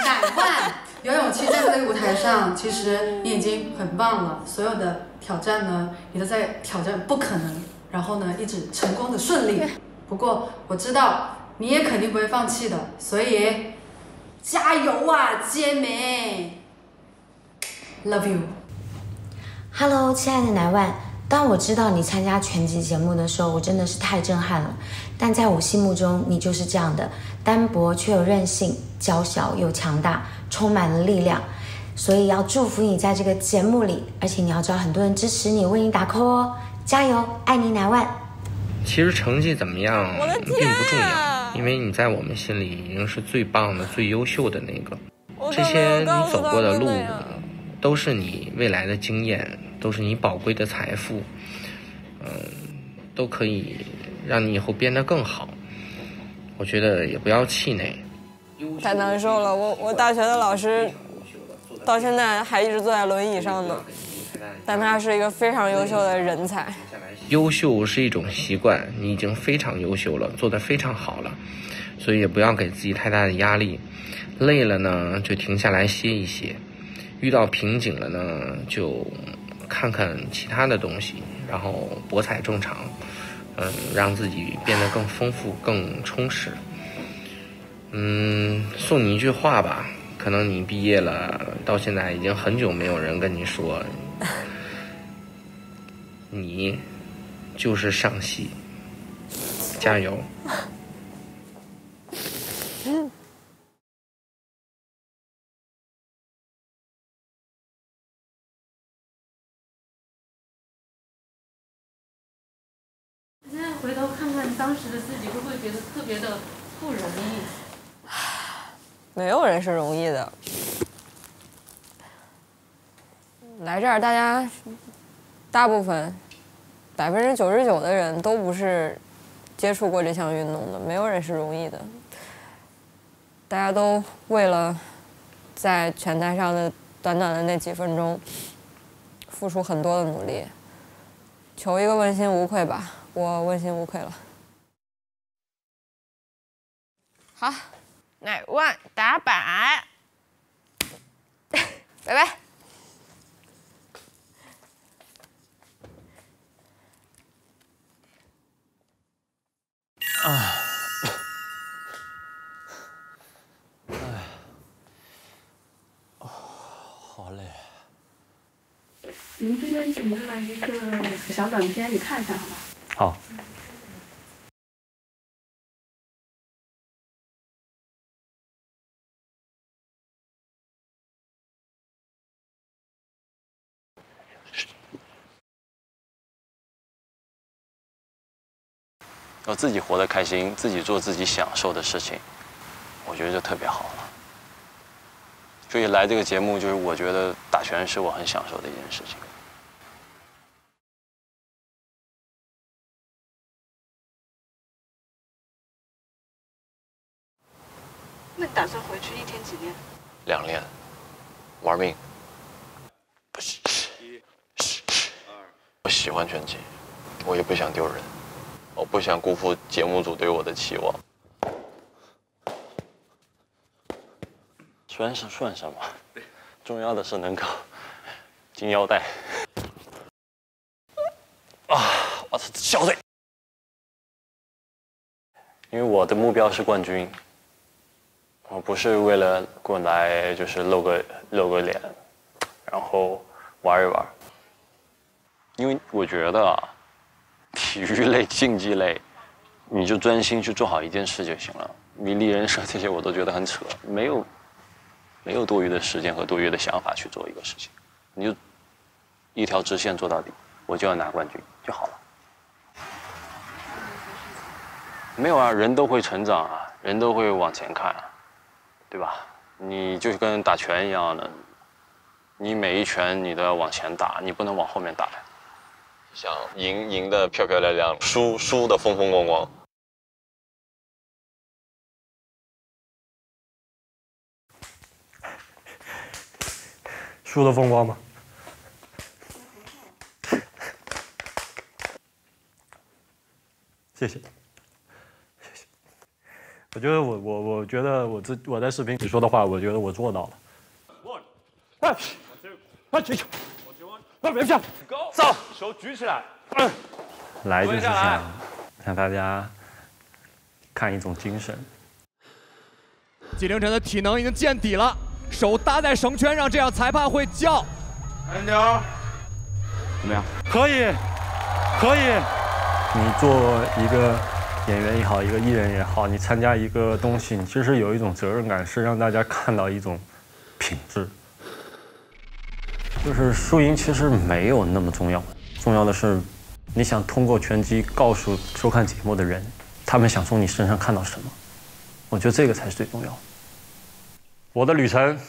乃万，有勇气站在这个舞台上，其实你已经很棒了。所有的挑战呢，你都在挑战不可能，然后呢，一直成功的顺利。不过我知道。你也肯定不会放弃的，所以加油啊，姐妹 ！Love you。Hello， 亲爱的乃万，当我知道你参加拳击节目的时候，我真的是太震撼了。但在我心目中，你就是这样的，单薄却有韧性，娇小又强大，充满了力量。所以要祝福你在这个节目里，而且你要知道很多人支持你，为你打 call 哦，加油，爱你乃万。其实成绩怎么样并不重要，因为你在我们心里已经是最棒的、最优秀的那个。这些你走过的路，都是你未来的经验，都是你宝贵的财富，都可以让你以后变得更好。我觉得也不要气馁。太难受了，我大学的老师到现在还一直坐在轮椅上呢，但他是一个非常优秀的人才。优秀是一种习惯，你已经非常优秀了，做得非常好了，所以也不要给自己太大的压力。累了呢，就停下来歇一歇；遇到瓶颈了呢，就看看其他的东西，然后博采众长，让自己变得更丰富、更充实。送你一句话吧，可能你毕业了，到现在已经很久没有人跟你说，你就是上戏，加油！现在回头看看当时的自己，会不会觉得特别的不容易？没有人是容易的。来这儿，大家大部分99%的人都不是接触过这项运动的，没有人是容易的。大家都为了在拳台上的短短的那几分钟，付出很多的努力，求一个问心无愧吧。我问心无愧了。好，乃万打板，拜拜。好累。您这边准备了一个小短片，你看一下好吧？好。要自己活得开心，自己做自己享受的事情，我觉得就特别好了。所以来这个节目，就是我觉得打拳是我很享受的一件事情。那你打算回去一天几练？2练，玩命。我喜欢拳击，我也不想丢人。我不想辜负节目组对我的期望。算什么？重要的是能够金腰带。我操，小嘴！因为我的目标是冠军，我不是为了过来就是露个脸，然后玩一玩。因为我觉得啊。体育类、竞技类，你就专心去做好一件事就行了。名利人设这些我都觉得很扯，没有多余的时间和多余的想法去做一个事情，你就一条直线做到底，我就要拿冠军就好了。没有啊，人都会成长啊，人都会往前看，对吧？你就跟打拳一样的，你每一拳你都要往前打，你不能往后面打呀。想赢的漂漂亮亮，输的风风光光。输的风光吗？谢谢，谢谢。我觉得我觉得我在视频里说的话，我觉得我做到了。别下，走，手举起来。来就是想大家看一种精神。纪凌尘的体能已经见底了，手搭在绳圈上，这样裁判会叫。安点。怎么样？可以。你做一个演员也好，一个艺人也好，你参加一个东西，你其实有一种责任感，是让大家看到一种品质。就是输赢其实没有那么重要，重要的是你想通过拳击告诉收看节目的人，他们想从你身上看到什么。我觉得这个才是最重要的。我的旅程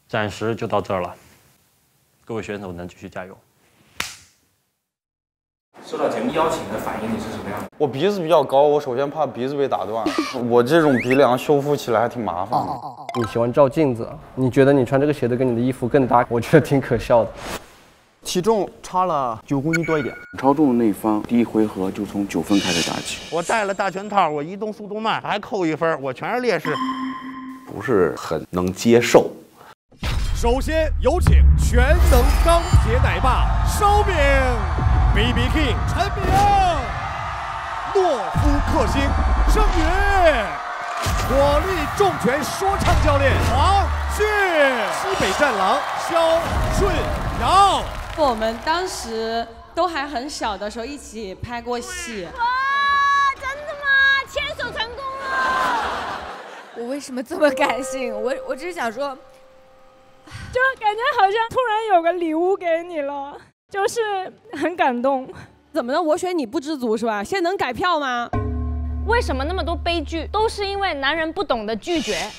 暂时就到这儿了，各位选手能继续加油。收到节目邀请的反应，你是什么样的？我鼻子比较高，我首先怕鼻子被打断，我这种鼻梁修复起来还挺麻烦的。你喜欢照镜子，你觉得你穿这个鞋子跟你的衣服更搭，我觉得挺可笑的。体重差了9公斤多一点。超重的那一方第一回合就从9分开始打起。我带了大拳套，我移动速度慢，还扣1分，我全是劣势，不是很能接受。首先有请全能钢铁奶爸烧饼 ，BB King 陈明，诺夫克星盛宇，火力重拳说唱教练黄旭，西北战狼肖顺尧。我们当时都还很小的时候一起拍过戏。哇，真的吗？牵手成功了！我为什么这么感性？我只是想说，就感觉好像突然有个礼物给你了，就是很感动。怎么了？我选你不知足是吧？现在能改票吗？为什么那么多悲剧都是因为男人不懂得拒绝？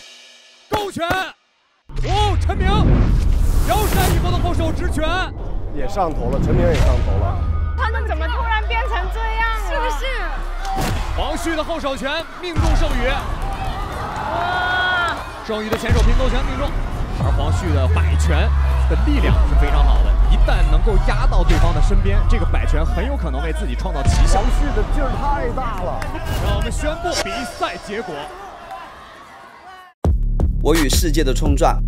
勾拳，陈明，摇山一波的后手直拳，也上头了，陈明也上头了。他们怎么突然变成这样了？是不是？黄旭的后手拳命中盛宇，哇！盛宇的前手平头拳命中，而黄旭的摆拳的力量是非常好的，一旦能够压到对方的身边，这个摆拳很有可能为自己创造奇效。黄旭的劲儿太大了。让我们宣布比赛结果。我与世界的冲撞，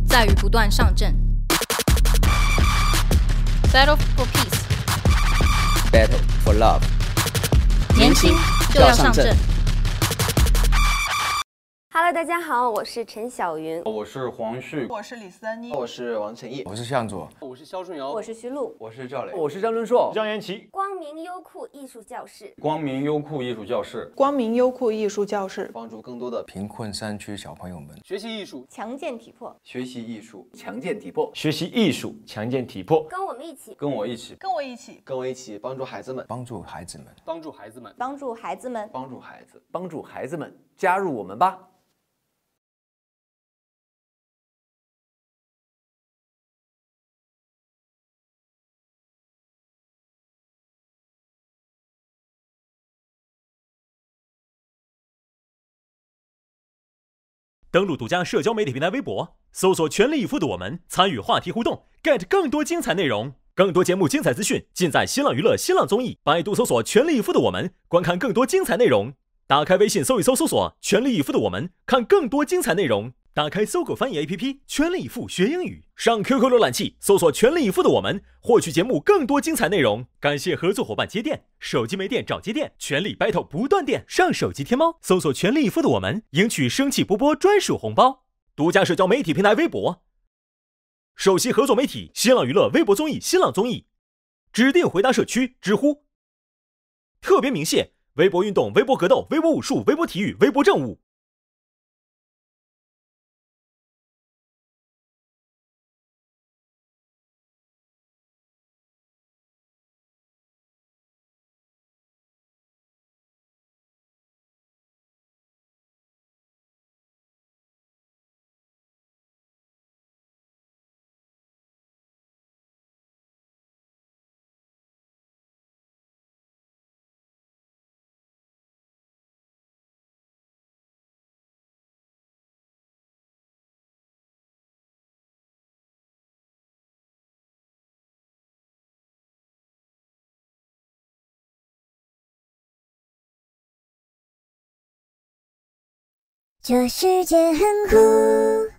在于不断上阵。Battle for peace. Battle for love. 年轻就要上阵。Hello， 大家好，我是陈小云，我是黄旭，我是李斯丹妮，我是王晨毅，我是向佐，我是肖顺尧，我是徐璐，我是赵磊，我是张伦硕，张元琪。光明优酷艺术教室，光明优酷艺术教室，光明优酷艺术教室，帮助更多的贫困山区小朋友们学习艺术，强健体魄，学习艺术，强健体魄，学习艺术，强健体魄。跟我们一起，跟我一起，跟我一起，跟我一起帮助孩子们，帮助孩子们，帮助孩子们，帮助孩子们，帮助孩子，帮助孩子们，加入我们吧！登录独家社交媒体平台微博，搜索“全力以赴的我们”，参与话题互动 ，get 更多精彩内容。更多节目精彩资讯尽在新浪娱乐、新浪综艺。百度搜索“全力以赴的我们”，观看更多精彩内容。打开微信搜一搜，搜索“全力以赴的我们”，看更多精彩内容。打开搜狗翻译 APP， 全力以赴学英语。上 QQ 浏览器搜索“全力以赴的我们”，获取节目更多精彩内容。感谢合作伙伴接电，手机没电找接电，全力 battle 不断电。上手机天猫搜索“全力以赴的我们”，赢取生气波波专属红包。独家社交媒体平台微博，首席合作媒体新浪娱乐微博综艺、新浪综艺，指定回答社区知乎。特别鸣谢微博运动、微博格斗、微博武术、微博体育、微博政务。这世界很酷。